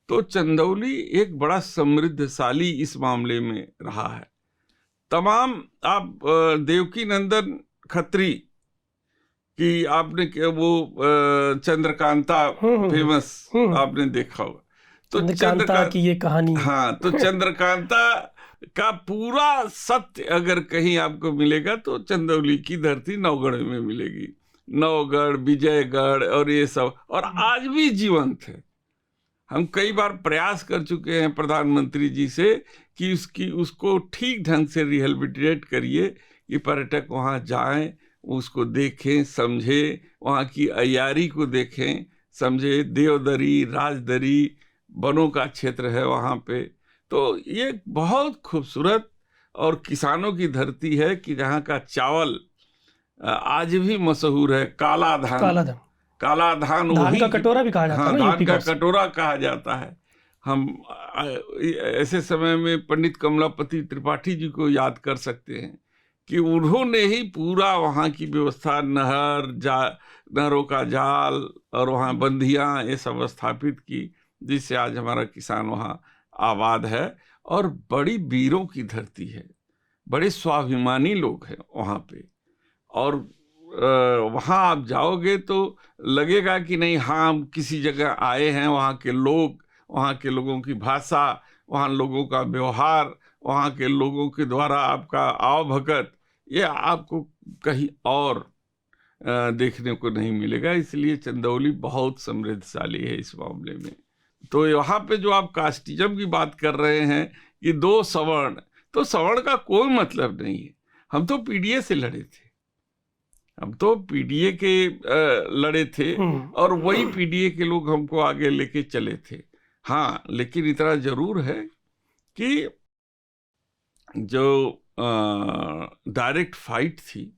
तो चंदौली एक बड़ा समृद्धशाली इस मामले में रहा है। तमाम आप देवकी नंदन खत्री की आपने वो चंद्रकांता फेमस आपने देखा होगा। तो चंद्रकांता की ये कहानी, हाँ, तो चंद्रकांता का पूरा सत्य अगर कहीं आपको मिलेगा तो चंदौली की धरती नौगढ़ में मिलेगी। नौगढ़, विजयगढ़ और ये सब, और आज भी जीवंत है। हम कई बार प्रयास कर चुके हैं प्रधानमंत्री जी से कि उसको ठीक ढंग से रिहेबिलिटेट करिए कि पर्यटक वहाँ जाएं, उसको देखें, समझें, वहाँ की अयारी को देखें, समझे। देवदरी, राजदरी, वनों का क्षेत्र है वहाँ पे। तो ये बहुत खूबसूरत और किसानों की धरती है कि जहाँ का चावल आज भी मशहूर है। काला धान, काला धान का कटोरा भी कहा जाता है। हाँ, धान का कटोरा कहा जाता है। हम ऐसे समय में पंडित कमलापति त्रिपाठी जी को याद कर सकते हैं कि उन्होंने ही पूरा वहाँ की व्यवस्था, नहरों का जाल और वहाँ बंधियाँ ये सब स्थापित की, जिससे आज हमारा किसान वहाँ आबाद है। और बड़ी वीरों की धरती है, बड़े स्वाभिमानी लोग हैं वहाँ पे। और वहाँ आप जाओगे तो लगेगा कि नहीं, हाँ, हम किसी जगह आए हैं। वहाँ के लोग, वहाँ के लोगों की भाषा, वहाँ लोगों का व्यवहार, वहाँ के लोगों के द्वारा आपका आवभगत, ये आपको कहीं और देखने को नहीं मिलेगा। इसलिए चंदौली बहुत समृद्धशाली है इस मामले में। तो यहाँ पे जो आप कास्टिज्म की बात कर रहे हैं कि 2 सवर्ण, तो सवर्ण का कोई मतलब नहीं है। हम तो पीडीए से लड़े थे, हम तो पीडीए के लड़े थे और वही पीडीए के लोग हमको आगे लेके चले थे। हाँ, लेकिन इतना जरूर है कि जो डायरेक्ट फाइट थी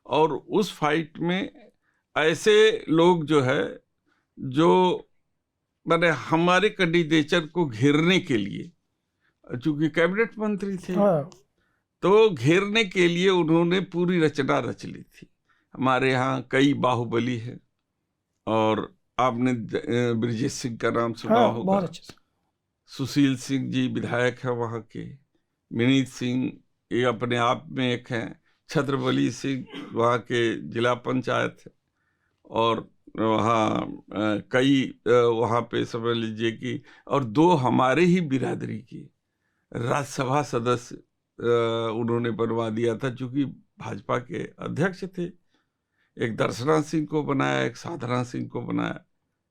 और उस फाइट में ऐसे लोग जो है जो मैंने हमारे कैंडिडेचर को घेरने के लिए, चूंकि कैबिनेट मंत्री थे, तो घेरने के लिए उन्होंने पूरी रचना रच ली थी। हमारे यहाँ कई बाहुबली हैं और आपने ब्रिजेश सिंह का नाम सुना होगा। सुशील सिंह जी विधायक हैं वहाँ के, विनीत सिंह ये अपने आप में एक हैं, छत्रबली सिंह वहाँ के जिला पंचायत है, और वहाँ कई वहाँ पे समझ लीजिए कि, और 2 हमारे ही बिरादरी की राज्यसभा सदस्य उन्होंने बनवा दिया था, चूंकि भाजपा के अध्यक्ष थे। एक दर्शना सिंह को बनाया, एक साधना सिंह को बनाया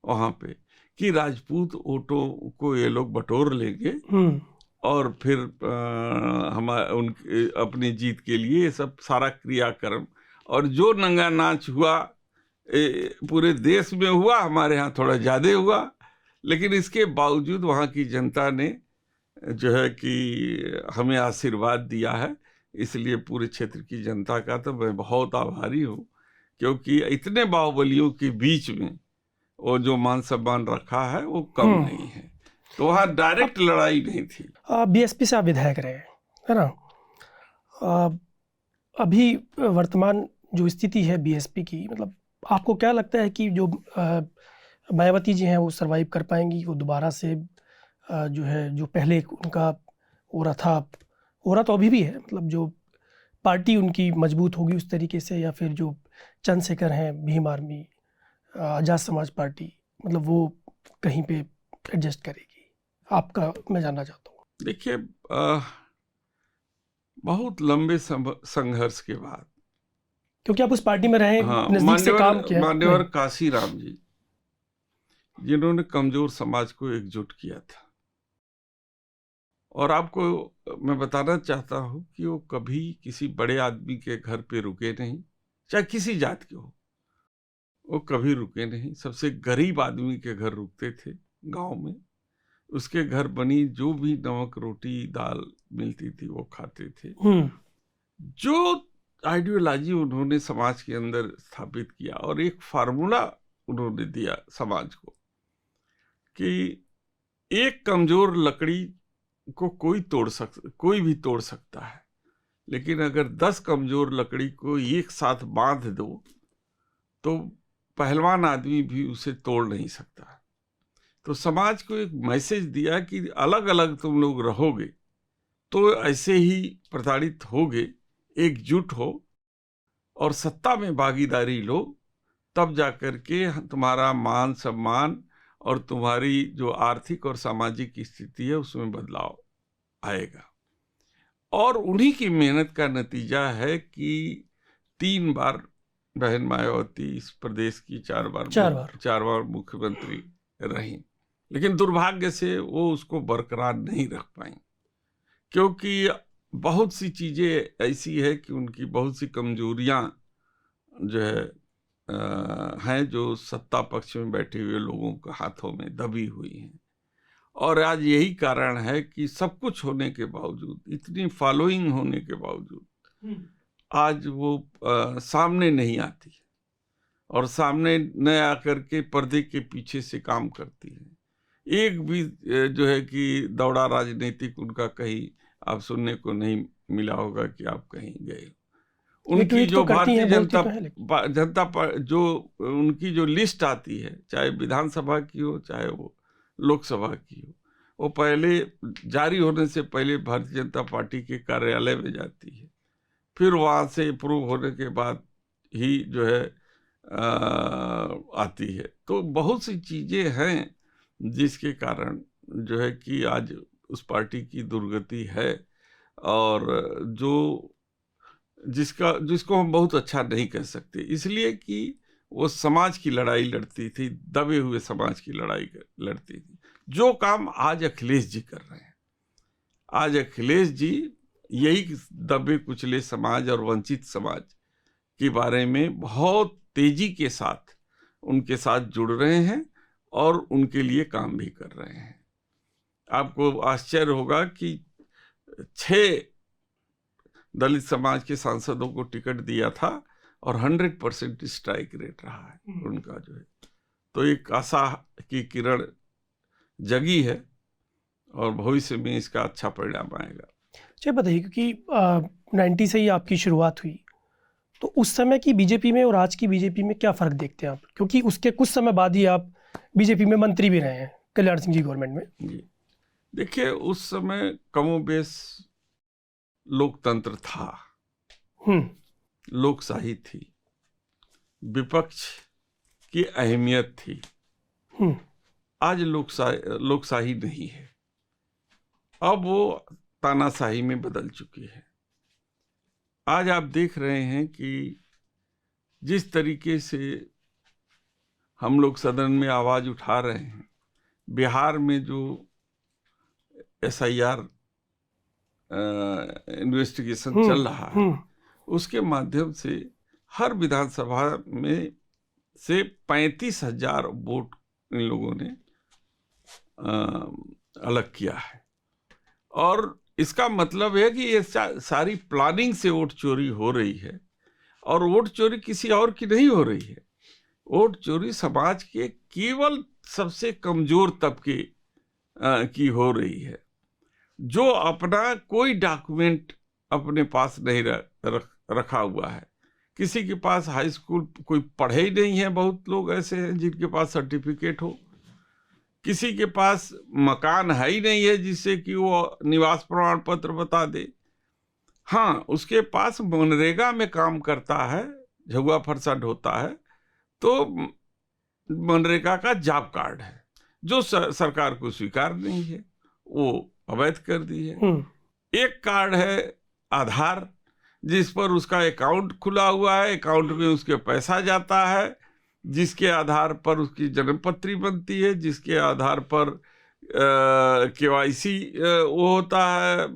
वहाँ पे, कि राजपूत वोटों को ये लोग बटोर लेंगे और फिर उनके अपनी जीत के लिए ये सब सारा क्रियाक्रम। और जो नंगा नाच हुआ पूरे देश में हुआ, हमारे यहाँ थोड़ा ज़्यादा हुआ, लेकिन इसके बावजूद वहाँ की जनता ने जो है कि हमें आशीर्वाद दिया है। इसलिए पूरे क्षेत्र की जनता का तो मैं बहुत आभारी हूँ, क्योंकि इतने बाहुबलियों के बीच में वो जो मान सम्मान रखा है वो कम नहीं है। तो वहाँ डायरेक्ट लड़ाई नहीं थी। बीएसपी से आप विधायक रहे, है ना? अभी वर्तमान जो स्थिति है बीएसपी की, मतलब आपको क्या लगता है कि जो मायावती जी हैं वो सरवाइव कर पाएंगी? वो दोबारा से जो है, जो पहले उनका ओरा तो अभी भी है, मतलब जो पार्टी उनकी मजबूत होगी उस तरीके से, या फिर जो चंद्रशेखर हैं, भीम आर्मी, आज़ाद समाज पार्टी, मतलब वो कहीं पे एडजस्ट करेगी? आपका मैं जानना चाहता हूँ। देखिए, बहुत लंबे संघर्ष के बाद, क्योंकि आप उस पार्टी में रहे, हाँ, नजदीक से काम किया। मान्यवर काशीराम जी, जिन्होंने कमजोर समाज को एकजुट किया था। और आपको मैं बताना चाहता हूं कि वो कभी किसी बड़े आदमी के घर पे रुके नहीं, चाहे किसी जात के हो, वो कभी रुके नहीं। सबसे गरीब आदमी के घर रुकते थे गांव में, उसके घर बनी जो भी नमक रोटी दाल मिलती थी वो खाते थे। जो आइडियोलॉजी उन्होंने समाज के अंदर स्थापित किया और एक फार्मूला उन्होंने दिया समाज को कि एक कमजोर लकड़ी को कोई भी तोड़ सकता है, लेकिन अगर 10 कमजोर लकड़ी को एक साथ बांध दो तो पहलवान आदमी भी उसे तोड़ नहीं सकता। तो समाज को एक मैसेज दिया कि अलग अलग तुम लोग रहोगे तो ऐसे ही प्रताड़ित होगे, एकजुट हो और सत्ता में भागीदारी लो, तब जाकर के तुम्हारा मान सम्मान और तुम्हारी जो आर्थिक और सामाजिक स्थिति है उसमें बदलाव आएगा। और उन्हीं की मेहनत का नतीजा है कि 3 बार बहन मायावती इस प्रदेश की 4 बार मुख्यमंत्री रही, लेकिन दुर्भाग्य से वो उसको बरकरार नहीं रख पाई, क्योंकि बहुत सी चीजें ऐसी है कि उनकी बहुत सी कमजोरियां जो हैं जो सत्ता पक्ष में बैठे हुए लोगों के हाथों में दबी हुई हैं। और आज यही कारण है कि सब कुछ होने के बावजूद, इतनी फॉलोइंग होने के बावजूद आज वो सामने नहीं आती है और सामने न आकर के पर्दे के पीछे से काम करती है। एक भी जो है कि दौड़ा राजनीतिक उनका कहीं आप सुनने को नहीं मिला होगा कि आप कहीं गए। उनकी जो भारतीय जनता जो उनकी जो लिस्ट आती है, चाहे विधानसभा की हो चाहे वो लोकसभा की हो, वो पहले जारी होने से पहले भारतीय जनता पार्टी के कार्यालय में जाती है, फिर वहाँ से अप्रूव होने के बाद ही जो है आती है। तो बहुत सी चीजें हैं जिसके कारण जो है कि आज उस पार्टी की दुर्गति है और जिसको हम बहुत अच्छा नहीं कह सकते, इसलिए कि वो समाज की लड़ाई लड़ती थी, दबे हुए समाज की लड़ाई लड़ती थी। जो काम आज अखिलेश जी कर रहे हैं, आज अखिलेश जी यही दबे कुचले समाज और वंचित समाज के बारे में बहुत तेजी के साथ उनके साथ जुड़ रहे हैं और उनके लिए काम भी कर रहे हैं। आपको आश्चर्य होगा कि 6 दलित समाज के सांसदों को टिकट दिया था और 100% स्ट्राइक रेट रहा है उनका जो है। तो एक आशा की किरण जगी है और भविष्य में इसका अच्छा परिणाम आएगा। चलिए बताइए, क्योंकि 90 से ही आपकी शुरुआत हुई, तो उस समय की बीजेपी में और आज की बीजेपी में क्या फ़र्क देखते हैं आप? क्योंकि उसके कुछ समय बाद ही आप बीजेपी में मंत्री भी रहे हैं कल्याण सिंह जी गवर्नमेंट में। जी देखिए, उस समय कमोबेश लोकतंत्र था, लोकशाही थी, विपक्ष की अहमियत थी। आज लोकशाही नहीं है, अब वो तानाशाही में बदल चुकी है। आज आप देख रहे हैं कि जिस तरीके से हम लोग सदन में आवाज उठा रहे हैं, बिहार में जो SIR इन्वेस्टिगेशन चल रहा है, उसके माध्यम से हर विधानसभा में से 35,000 वोट इन लोगों ने अलग किया है। और इसका मतलब है कि ये सारी प्लानिंग से वोट चोरी हो रही है, और वोट चोरी किसी और की नहीं हो रही है। वोट चोरी समाज के केवल सबसे कमजोर तबके की हो रही है, जो अपना कोई डॉक्यूमेंट अपने पास नहीं रखा हुआ है। किसी के पास हाई स्कूल कोई पढ़े ही नहीं है, बहुत लोग ऐसे हैं जिनके पास सर्टिफिकेट हो। किसी के पास मकान है ही नहीं है जिससे कि वो निवास प्रमाण पत्र बता दे। हाँ, उसके पास मनरेगा में काम करता है, झुआ फरसा ढोता है, तो मनरेगा का जॉब कार्ड है जो सरकार को स्वीकार नहीं है, वो अवैध कर दी है। एक कार्ड है आधार जिस पर उसका अकाउंट खुला हुआ है, अकाउंट में उसके पैसा जाता है, जिसके आधार पर उसकी जन्मपत्री बनती है, जिसके आधार पर KYC वो होता है,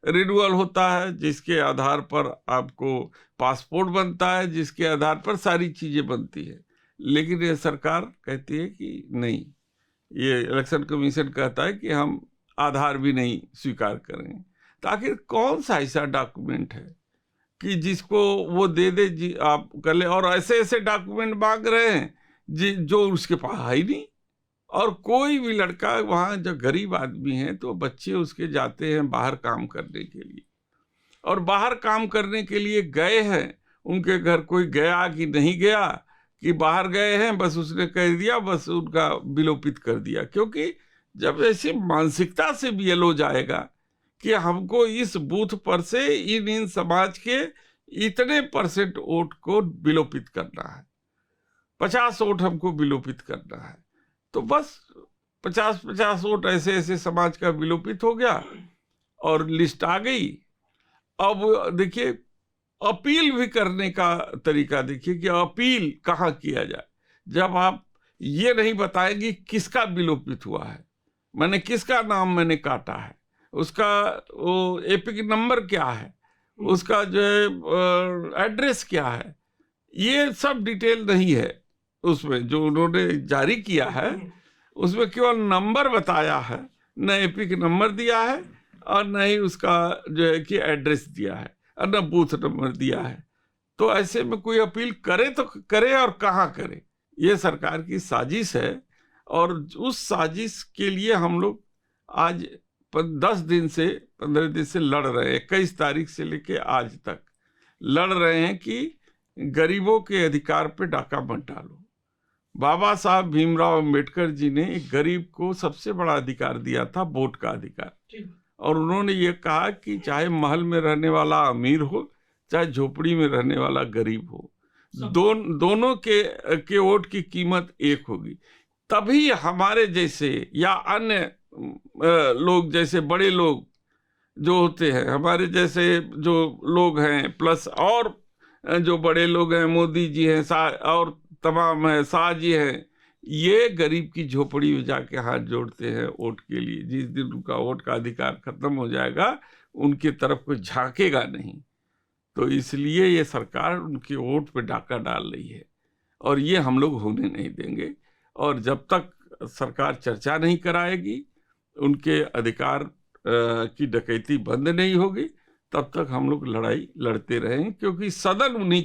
रिन्यूअल होता है, जिसके आधार पर आपको पासपोर्ट बनता है, जिसके आधार पर सारी चीज़ें बनती है। लेकिन ये सरकार कहती है कि नहीं, ये इलेक्शन कमीशन कहता है कि हम आधार भी नहीं स्वीकार करेंगे। तो आखिर कौन सा ऐसा डॉक्यूमेंट है कि जिसको वो दे दे जी आप कर ले, और ऐसे ऐसे डॉक्यूमेंट मांग रहे हैं जो उसके पास है ही नहीं। और कोई भी लड़का वहाँ जो गरीब आदमी है तो बच्चे उसके जाते हैं बाहर काम करने के लिए, और बाहर काम करने के लिए गए हैं, उनके घर कोई गया कि नहीं गया, कि बाहर गए हैं बस उसने कह दिया, बस उनका विलोपित कर दिया। क्योंकि जब ऐसी मानसिकता से BLO जाएगा कि हमको इस बूथ पर से इन समाज के इतने % वोट को विलोपित करना है, 50 वोट हमको विलोपित करना है, तो बस 50 वोट ऐसे ऐसे समाज का विलोपित हो गया और लिस्ट आ गई। अब देखिए अपील भी करने का तरीका देखिए कि अपील कहाँ किया जाए, जब आप ये नहीं बताएंगे किसका विलोपित हुआ है, मैंने किसका नाम मैंने काटा है, उसका वो एपिक नंबर क्या है, उसका जो है एड्रेस क्या है, ये सब डिटेल नहीं है उसमें जो उन्होंने जारी किया है। उसमें केवल नंबर बताया है, न एपिक नंबर दिया है और न ही उसका जो है कि एड्रेस दिया है और न बूथ नंबर दिया है। तो ऐसे में कोई अपील करे तो करे और कहाँ करे, ये सरकार की साजिश है। और उस साजिश के लिए हम लोग आज 15 दिन से लड़ रहे हैं, 21 तारीख से लेके आज तक लड़ रहे हैं कि गरीबों के अधिकार पे डाका मत डालो। बाबा साहब भीमराव अम्बेडकर जी ने एक गरीब को सबसे बड़ा अधिकार दिया था, वोट का अधिकार, और उन्होंने ये कहा कि चाहे महल में रहने वाला अमीर हो, चाहे झोपड़ी में रहने वाला गरीब हो, दोनों के वोट की कीमत एक होगी। तभी हमारे जैसे या अन्य लोग, जैसे बड़े लोग जो होते हैं, हमारे जैसे जो लोग हैं, प्लस और जो बड़े लोग हैं, मोदी जी हैं और तमाम है, शाह जी हैं, ये गरीब की झोपड़ी में जाके हाथ जोड़ते हैं वोट के लिए। जिस दिन उनका वोट का अधिकार खत्म हो जाएगा, उनकी तरफ कोई झांकेगा नहीं। तो इसलिए ये सरकार उनके वोट पे डाका डाल रही है, और ये हम लोग होने नहीं देंगे। और जब तक सरकार चर्चा नहीं कराएगी, उनके अधिकार की डकैती बंद नहीं होगी, तब तक हम लोग लड़ाई लड़ते रहें। क्योंकि सदन उन्हीं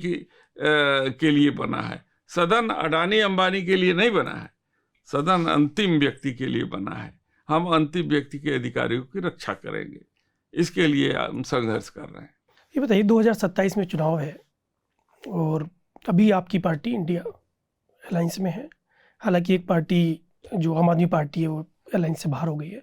के लिए बना है, सदन अडानी अंबानी के लिए नहीं बना है, सदन अंतिम व्यक्ति के लिए बना है। हम अंतिम व्यक्ति के अधिकारियों की रक्षा करेंगे, इसके लिए हम संघर्ष कर रहे हैं। ये बताइए, 2027 में चुनाव है और अभी आपकी पार्टी इंडिया अलायंस में है। हालांकि एक पार्टी जो आम आदमी पार्टी है वो अलायंस से बाहर हो गई है,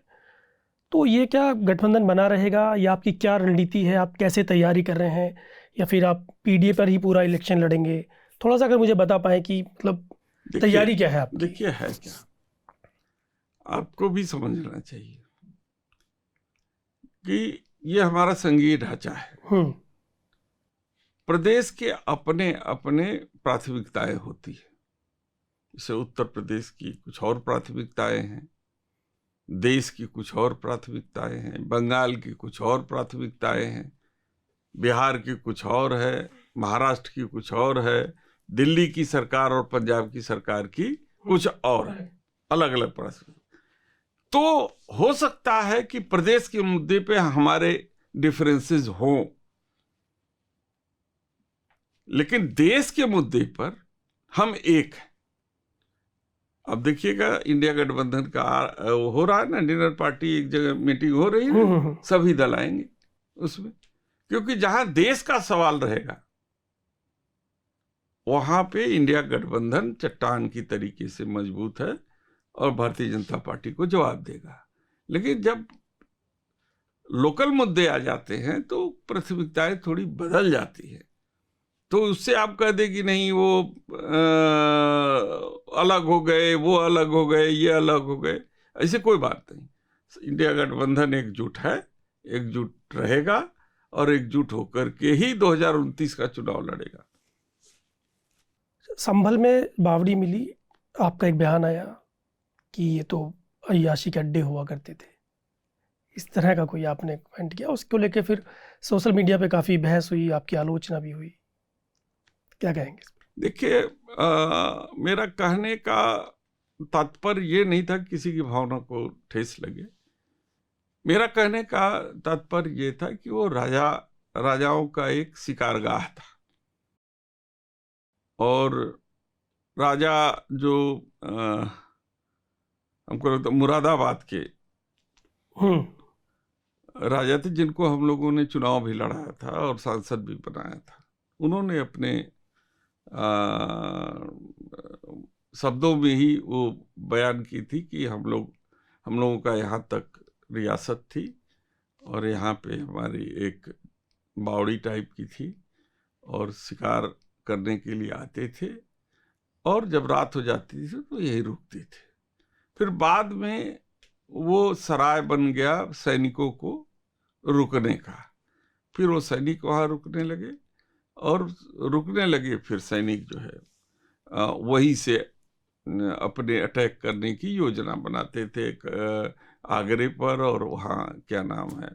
तो ये क्या गठबंधन बना रहेगा या आपकी क्या रणनीति है, आप कैसे तैयारी कर रहे हैं, या फिर आप PDA पर ही पूरा इलेक्शन लड़ेंगे? थोड़ा सा अगर मुझे बता पाएं कि मतलब तैयारी क्या है आपकी? देखिए है क्या, आपको भी समझना चाहिए कि ये हमारा संघीय ढांचा है। प्रदेश के अपने अपने प्राथमिकताएं होती है। जैसे उत्तर प्रदेश की कुछ और प्राथमिकताएं हैं, देश की कुछ और प्राथमिकताएं हैं, बंगाल की कुछ और प्राथमिकताएं हैं, बिहार की कुछ और है, महाराष्ट्र की कुछ और है, दिल्ली की सरकार और पंजाब की सरकार की कुछ और है, अलग अलग प्राथमिकता। तो हो सकता है कि प्रदेश के मुद्दे पे हमारे डिफरेंसेस हों, लेकिन देश के मुद्दे पर हम एक हैं। अब देखिएगा, इंडिया गठबंधन का हो रहा है ना, डिनर पार्टी, एक जगह मीटिंग हो रही है, सभी दल आएंगे उसमें, क्योंकि जहां देश का सवाल रहेगा वहां पे इंडिया गठबंधन चट्टान की तरीके से मजबूत है और भारतीय जनता पार्टी को जवाब देगा। लेकिन जब लोकल मुद्दे आ जाते हैं तो प्राथमिकताएं थोड़ी बदल जाती है। तो उससे आप कह दे कि नहीं वो अलग हो गए, वो अलग हो गए, ये अलग हो गए, ऐसे कोई बात नहीं। इंडिया गठबंधन एकजुट है, एकजुट रहेगा और एकजुट होकर के ही 2029 का चुनाव लड़ेगा। संभल में बावड़ी मिली, आपका एक बयान आया कि ये तो अय्याशी के अड्डे हुआ करते थे, इस तरह का कोई आपने कमेंट किया, उसको लेके फिर सोशल मीडिया पे काफ़ी बहस हुई, आपकी आलोचना भी हुई, क्या कहेंगे? देखिए, मेरा कहने का तात्पर्य ये नहीं था किसी की भावना को ठेस लगे। मेरा कहने का तात्पर्य ये था कि वो राजाओं का एक शिकारगाह था, और राजा जो हमको लगता मुरादाबाद के राजा थे, जिनको हम लोगों ने चुनाव भी लड़ाया था और सांसद भी बनाया था, उन्होंने अपने शब्दों में ही वो बयान की थी कि हम लोगों का यहाँ तक रियासत थी और यहाँ पे हमारी एक बावड़ी टाइप की थी और शिकार करने के लिए आते थे, और जब रात हो जाती थी तो यही रुकते थे। फिर बाद में वो सराय बन गया सैनिकों को रुकने का, फिर वो सैनिक वहाँ रुकने लगे और फिर सैनिक जो है वहीं से अपने अटैक करने की योजना बनाते थे आगरे पर, और वहाँ क्या नाम है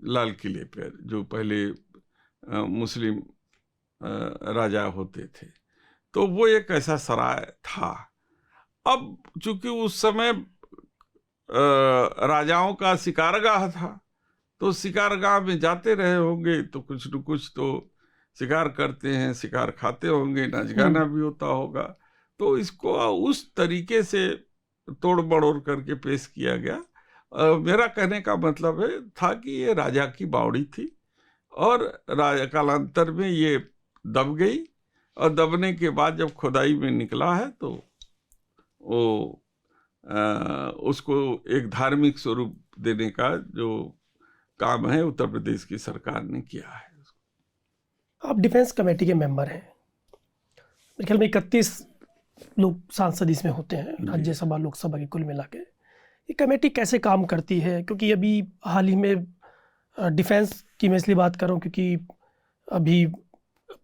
लाल किले पर, जो पहले मुस्लिम राजा होते थे। तो वो एक ऐसा सराय था। अब चूंकि उस समय राजाओं का शिकारगाह था, तो शिकारगाह में जाते रहे होंगे तो कुछ न कुछ तो शिकार करते हैं, शिकार खाते होंगे, नाच गाना भी होता होगा, तो इसको उस तरीके से तोड़ मड़ोड़ करके पेश किया गया। मेरा कहने का मतलब था कि ये राजा की बावड़ी थी और कालांतर में ये दब गई, और दबने के बाद जब खुदाई में निकला है तो वो उसको एक धार्मिक स्वरूप देने का जो काम है उत्तर प्रदेश की सरकार ने किया है। आप डिफेंस कमेटी के मेंबर हैं, मेरे ख्याल में 31 लोग सांसद इसमें होते हैं, राज्यसभा लोकसभा की कुल मिला के। ये कमेटी कैसे काम करती है? क्योंकि अभी हाल ही में डिफेंस की मैं इसलिए बात कर रहा हूँ क्योंकि अभी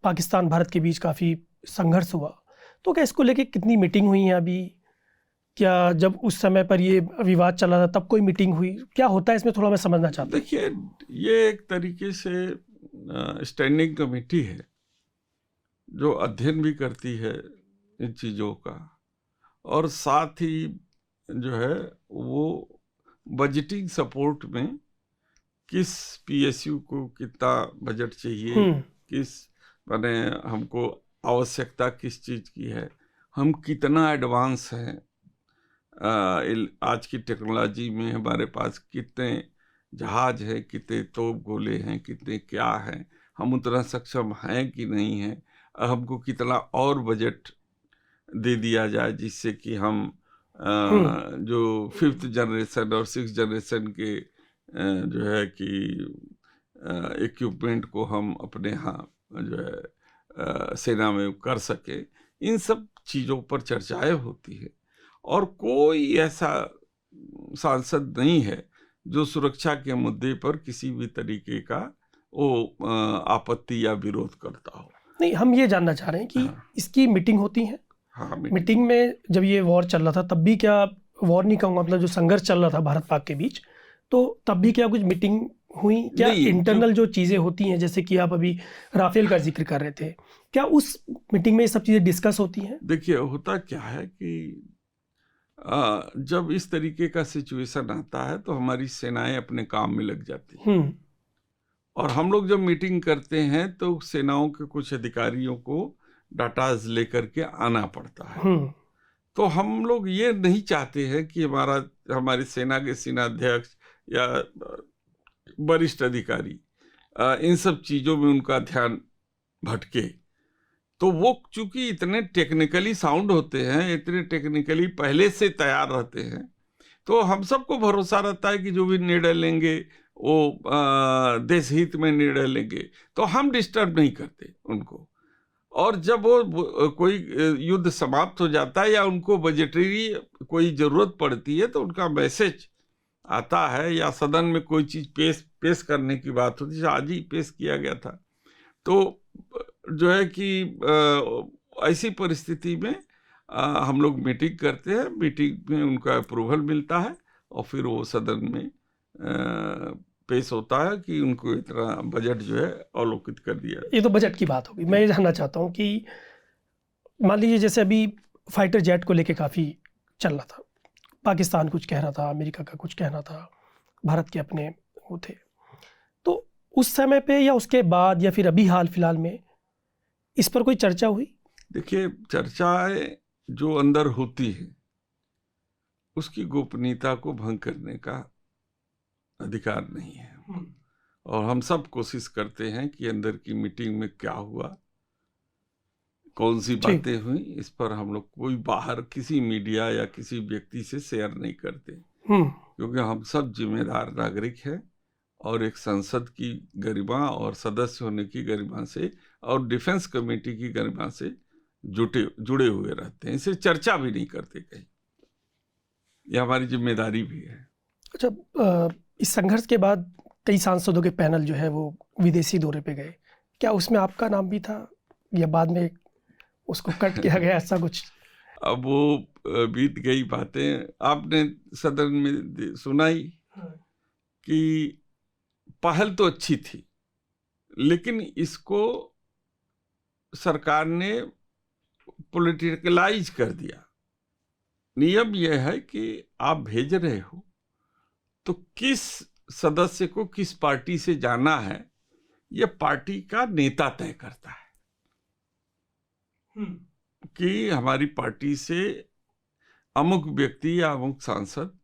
पाकिस्तान भारत के बीच काफ़ी संघर्ष हुआ, तो क्या इसको लेके कितनी मीटिंग हुई है अभी? क्या जब उस समय पर ये विवाद चला था तब कोई मीटिंग हुई? क्या होता है इसमें, थोड़ा मैं समझना चाहता हूँ। देखिए, ये एक तरीके से स्टैंडिंग कमेटी है जो अध्ययन भी करती है इन चीज़ों का, और साथ ही जो है वो बजटिंग सपोर्ट में किस पीएसयू को कितना बजट चाहिए, किस माने हमको आवश्यकता किस चीज़ की है, हम कितना एडवांस हैं आज की टेक्नोलॉजी में, हमारे पास कितने जहाज हैं, कितने तोप गोले हैं, कितने क्या हैं, हम उतना सक्षम हैं कि नहीं हैं, हमको कितना और बजट दे दिया जाए जिससे कि हम जो 5th जनरेशन और 6th जनरेशन के जो है कि इक्विपमेंट को हम अपने यहाँ जो है सेना में कर सके। इन सब चीज़ों पर चर्चाएं होती है, और कोई ऐसा सांसद नहीं है जो सुरक्षा के मुद्दे पर किसी भी तरीके का वो आपत्ति या विरोध करता हो। नहीं, हम ये जानना चाह रहे हैं कि इसकी मीटिंग होती है। हाँ, मीटिंग में जब ये वॉर चल रहा था तब भी, क्या वॉर नहीं कहूँगा, मतलब जो संघर्ष चल रहा था भारत पाक के बीच, तो तब भी क्या कुछ मीटिंग हुई? क्या इंटरनल जो चीज़ें होती हैं, जैसे कि आप अभी राफेल का जिक्र कर रहे थे, क्या उस मीटिंग में ये सब चीज़ें डिस्कस होती हैं? देखिए, होता क्या है कि जब इस तरीके का सिचुएशन आता है तो हमारी सेनाएं अपने काम में लग जाती हैं, और हम लोग जब मीटिंग करते हैं तो सेनाओं के कुछ अधिकारियों को डाटाज लेकर के आना पड़ता है। तो हम लोग ये नहीं चाहते हैं कि हमारी सेना के सेनाध्यक्ष या वरिष्ठ अधिकारी इन सब चीज़ों में उनका ध्यान भटके। तो वो चूंकि इतने टेक्निकली साउंड होते हैं, इतने टेक्निकली पहले से तैयार रहते हैं, तो हम सबको भरोसा रहता है कि जो भी निर्णय लेंगे वो देश हित में निर्णय लेंगे, तो हम डिस्टर्ब नहीं करते उनको। और जब वो कोई युद्ध समाप्त हो जाता है या उनको बजटरी कोई ज़रूरत पड़ती है तो उनका मैसेज आता है या सदन में कोई चीज पेश करने की बात होती है, आज ही पेश किया गया था, तो जो है कि ऐसी परिस्थिति में हम लोग मीटिंग करते हैं, मीटिंग में उनका अप्रूवल मिलता है और फिर वो सदन में पेश होता है कि उनको इतना बजट जो है अवलोकित कर दिया। ये तो बजट की बात होगी। मैं ये जानना चाहता हूँ कि मान लीजिए जैसे अभी फाइटर जेट को लेके काफ़ी चल रहा था, पाकिस्तान कुछ कह रहा था, अमेरिका का कुछ कहना था, भारत के अपने वो थे, तो उस समय पे या उसके बाद या फिर अभी हाल फिलहाल में इस पर कोई चर्चा हुई? देखिए, चर्चाएं जो अंदर होती है उसकी गोपनीयता को भंग करने का अधिकार नहीं है, और हम सब कोशिश करते हैं कि अंदर की मीटिंग में क्या हुआ, कौन सी बातें हुई, इस पर हम लोग कोई बाहर किसी मीडिया या किसी व्यक्ति से शेयर नहीं करते, क्योंकि हम सब जिम्मेदार नागरिक हैं और एक संसद की गरिमा और सदस्य होने की गरिमा से और डिफेंस कमेटी की गरिमा से जुड़े हुए रहते हैं। इसे चर्चा भी नहीं करते कहीं, यह हमारी जिम्मेदारी भी है। अच्छा, इस संघर्ष के बाद कई सांसदों के पैनल जो है वो विदेशी दौरे पे गए, क्या उसमें आपका नाम भी था या बाद में उसको कट किया गया, ऐसा कुछ? अब वो बीत गई बातें। आपने सदन में सुनाई कि पहल तो अच्छी थी, लेकिन इसको सरकार ने पॉलिटिकलाइज कर दिया। नियम यह है कि आप भेज रहे हो तो किस सदस्य को किस पार्टी से जाना है, यह पार्टी का नेता तय करता है कि हमारी पार्टी से अमुक व्यक्ति या अमुक सांसद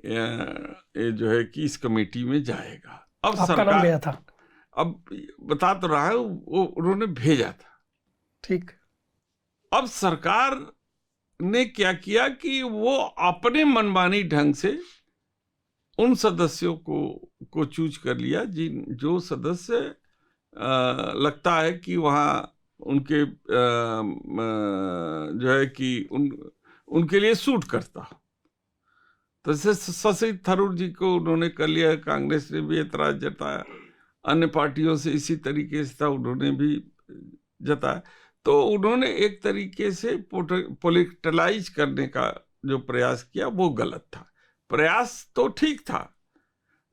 जो है कि इस कमेटी में जाएगा। अब सरकार गया था, अब बता तो रहा है, वो उन्होंने भेजा था, ठीक। अब सरकार ने क्या किया कि वो अपने मनमानी ढंग से उन सदस्यों को चूज कर लिया जो सदस्य लगता है कि वहाँ उनके जो है कि उनके लिए सूट करता। तो जैसे शशि थरूर जी को उन्होंने कर लिया, कांग्रेस ने भी एतराज जताया, अन्य पार्टियों से इसी तरीके से था, उन्होंने भी जताया। तो उन्होंने एक तरीके से पॉलिटिकलाइज करने का जो प्रयास किया वो गलत था। प्रयास तो ठीक था,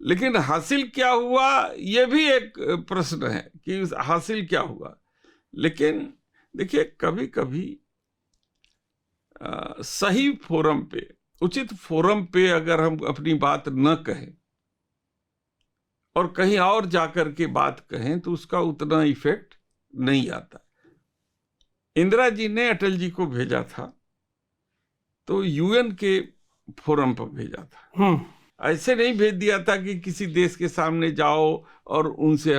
लेकिन हासिल क्या हुआ ये भी एक प्रश्न है कि हासिल क्या हुआ। लेकिन देखिए, कभी कभी सही फोरम पे, उचित फोरम पे अगर हम अपनी बात न कहें और कहीं और जाकर के बात कहें तो उसका उतना इफेक्ट नहीं आता। इंदिरा जी ने अटल जी को भेजा था तो यूएन के फोरम पर भेजा था, ऐसे नहीं भेज दिया था कि किसी देश के सामने जाओ और उनसे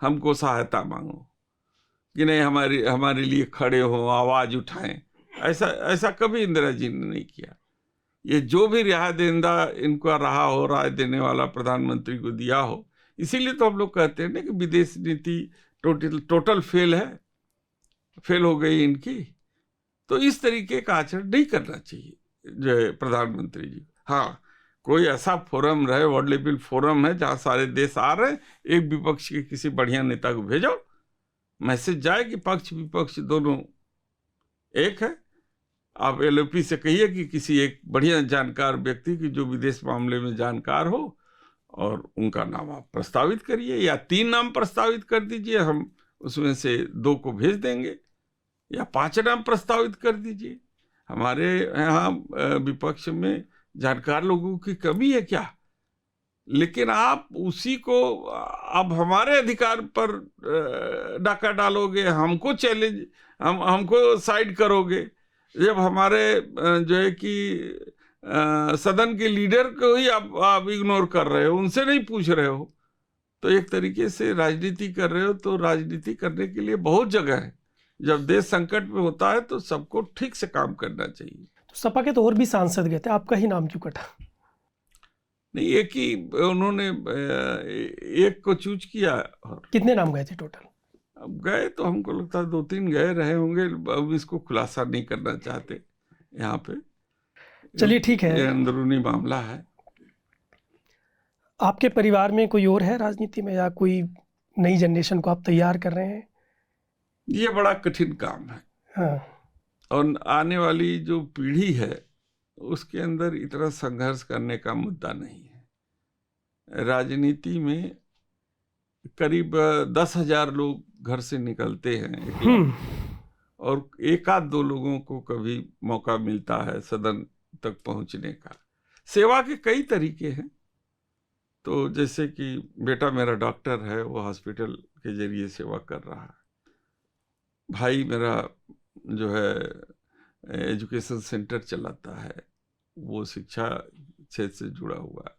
हमको सहायता मांगो कि नहीं हमारे लिए खड़े हो, आवाज उठाएं। ऐसा कभी इंदिरा जी ने नहीं किया। ये जो भी राय देंदा इनका रहा हो, राय देने वाला प्रधानमंत्री को दिया हो। इसीलिए तो हम लोग कहते हैं ना कि विदेश नीति टोटल फेल है, फेल हो गई इनकी। तो इस तरीके का आचरण नहीं करना चाहिए जो प्रधानमंत्री जी। हाँ, कोई ऐसा फोरम रहे, वर्ल्ड लेवल फोरम है जहाँ सारे देश आ रहे हैं, एक विपक्ष के किसी बढ़िया नेता को भेजो, मैसेज जाए कि पक्ष विपक्ष दोनों एक है। आप एलओपी से कहिए कि किसी एक बढ़िया जानकार व्यक्ति की जो विदेश मामले में जानकार हो और उनका नाम आप प्रस्तावित करिए, या 3 नाम प्रस्तावित कर दीजिए, हम उसमें से 2 को भेज देंगे, या 5 नाम प्रस्तावित कर दीजिए। हमारे यहाँ विपक्ष में जानकार लोगों की कमी है क्या? लेकिन आप उसी को अब हमारे अधिकार पर डाका डालोगे, हमको चैलेंज, हमको साइड करोगे, जब हमारे जो है कि सदन के लीडर को ही आप इग्नोर कर रहे हो, उनसे नहीं पूछ रहे हो, तो एक तरीके से राजनीति कर रहे हो। तो राजनीति करने के लिए बहुत जगह है। जब देश संकट में होता है तो सबको ठीक से काम करना चाहिए। तो सपा के तो और भी सांसद गए थे, आपका ही नाम क्यों कटा? नहीं, एक ही उन्होंने एक को चूज किया। और कितने नाम गए थे टोटल? अब गए तो हमको लगता है 2-3 गए रहे होंगे, अब इसको खुलासा नहीं करना चाहते यहाँ पे। चलिए ठीक है। ये अंदरूनी मामला है। आपके परिवार में कोई और है राजनीति में, या कोई नई जनरेशन को आप तैयार कर रहे हैं? ये बड़ा कठिन काम है। हाँ। और आने वाली जो पीढ़ी है उसके अंदर इतना संघर्ष करने का मुद्दा नहीं है। राजनीति में करीब 10,000 लोग घर से निकलते हैं, 1 लाख, और 1-2 लोगों को कभी मौका मिलता है सदन तक पहुंचने का। सेवा के कई तरीके हैं। तो जैसे कि बेटा मेरा डॉक्टर है, वो हॉस्पिटल के जरिए सेवा कर रहा है। भाई मेरा जो है एजुकेशन सेंटर चलाता है, वो शिक्षा क्षेत्र से जुड़ा हुआ है।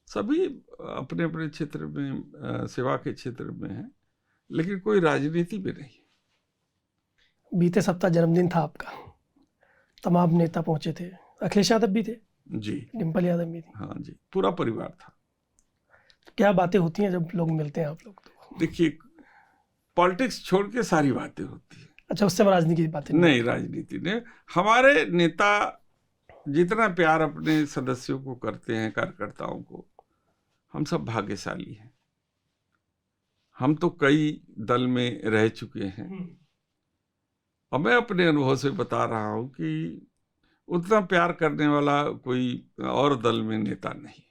सभी अपने अपने क्षेत्र में सेवा के क्षेत्र में है, लेकिन कोई राजनीति में नहीं। बीते सप्ताह जन्मदिन था आपका, तमाम नेता पहुंचे थे, अखिलेश यादव भी थे जी, डिम्पल यादव भी थी। हाँ जी, पूरा परिवार था। क्या बातें होती हैं जब लोग मिलते हैं आप लोग? तो देखिए, पॉलिटिक्स छोड़ के सारी बातें होती हैं। अच्छा, उससे राजनीति की बातें नहीं, राजनीति ने हमारे नेता जितना प्यार अपने सदस्यों को करते हैं, कार्यकर्ताओं को, हम सब भाग्यशाली हैं। हम तो कई दल में रह चुके हैं और मैं अपने अनुभव से बता रहा हूं कि उतना प्यार करने वाला कोई और दल में नेता नहीं,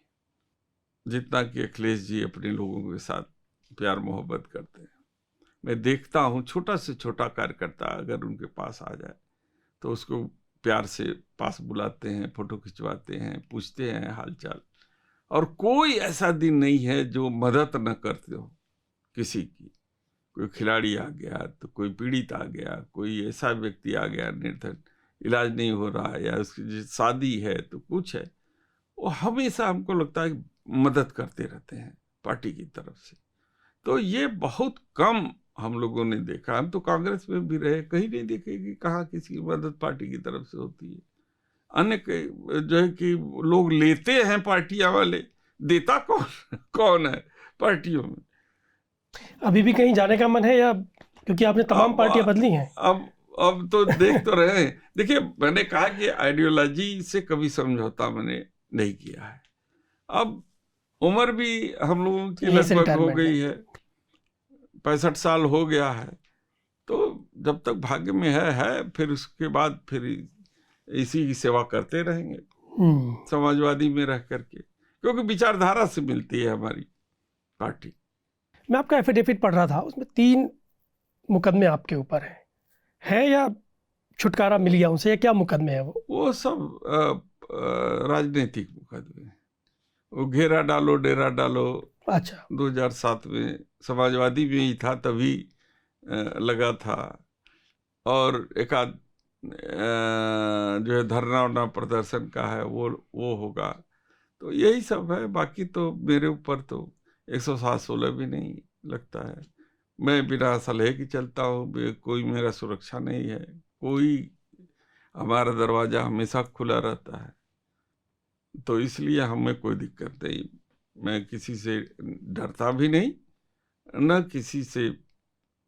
जितना कि अखिलेश जी अपने लोगों के साथ प्यार मोहब्बत करते हैं। मैं देखता हूँ छोटा से छोटा कार्यकर्ता अगर उनके पास आ जाए तो उसको प्यार से पास बुलाते हैं, फोटो खिंचवाते हैं, पूछते हैं हालचाल। और कोई ऐसा दिन नहीं है जो मदद न करते हो किसी की। कोई खिलाड़ी आ गया तो कोई पीड़ित आ गया, कोई ऐसा व्यक्ति आ गया निर्धन, इलाज नहीं हो रहा है, या उसकी शादी है तो कुछ है, वो हमेशा हमको लगता है मदद करते रहते हैं पार्टी की तरफ से। तो ये बहुत कम हम लोगों ने देखा। हम तो कांग्रेस में भी रहे, कहीं नहीं देखे कि कहाँ किसी की मदद पार्टी की तरफ से होती है। अन्य जो है कि लोग लेते हैं पार्टियां वाले, देता कौन है पार्टियों में? अभी भी कहीं जाने का मन है, या क्योंकि आपने तमाम पार्टियां बदली हैं? अब तो देख तो रहे हैं। देखिए, मैंने कहा कि आइडियोलॉजी से कभी समझौता मैंने नहीं किया है। अब उम्र भी हम लोगों की लगभग हो गई है, 65 साल हो गया है। तो जब तक भाग्य में है, फिर उसके बाद फिर इसी की सेवा करते रहेंगे समाजवादी में रह करके, क्योंकि विचारधारा से मिलती है हमारी पार्टी। मैं आपका एफिडेविट पढ़ रहा था, उसमें 3 मुकदमे आपके ऊपर है या छुटकारा मिल गया उनसे, या क्या मुकदमे है वो सब राजनीतिक मुकदमे। वो घेरा डालो डेरा डालो, अच्छा, 2007 में समाजवादी में ही था, तभी लगा था। और एक आध जो है धरना वरना प्रदर्शन का है, वो होगा। तो यही सब है। बाकी तो मेरे ऊपर तो 107-16 भी नहीं लगता है। मैं बिना सलहे की चलता हूँ, कोई मेरा सुरक्षा नहीं है, कोई, हमारा दरवाजा हमेशा खुला रहता है। तो इसलिए हमें कोई दिक्कत नहीं। मैं किसी से डरता भी नहीं, न किसी से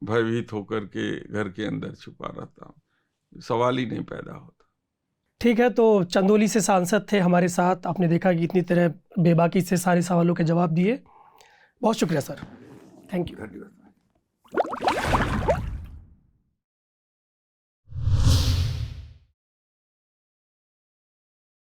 भयभीत होकर के घर के अंदर छुपा रहता हूँ। सवाल ही नहीं पैदा होता। ठीक है, तो चंदौली से सांसद थे हमारे साथ। आपने देखा कि इतनी तरह बेबाकी से सारे सवालों के जवाब दिए। बहुत शुक्रिया सर, थैंक यू। धन्यवाद।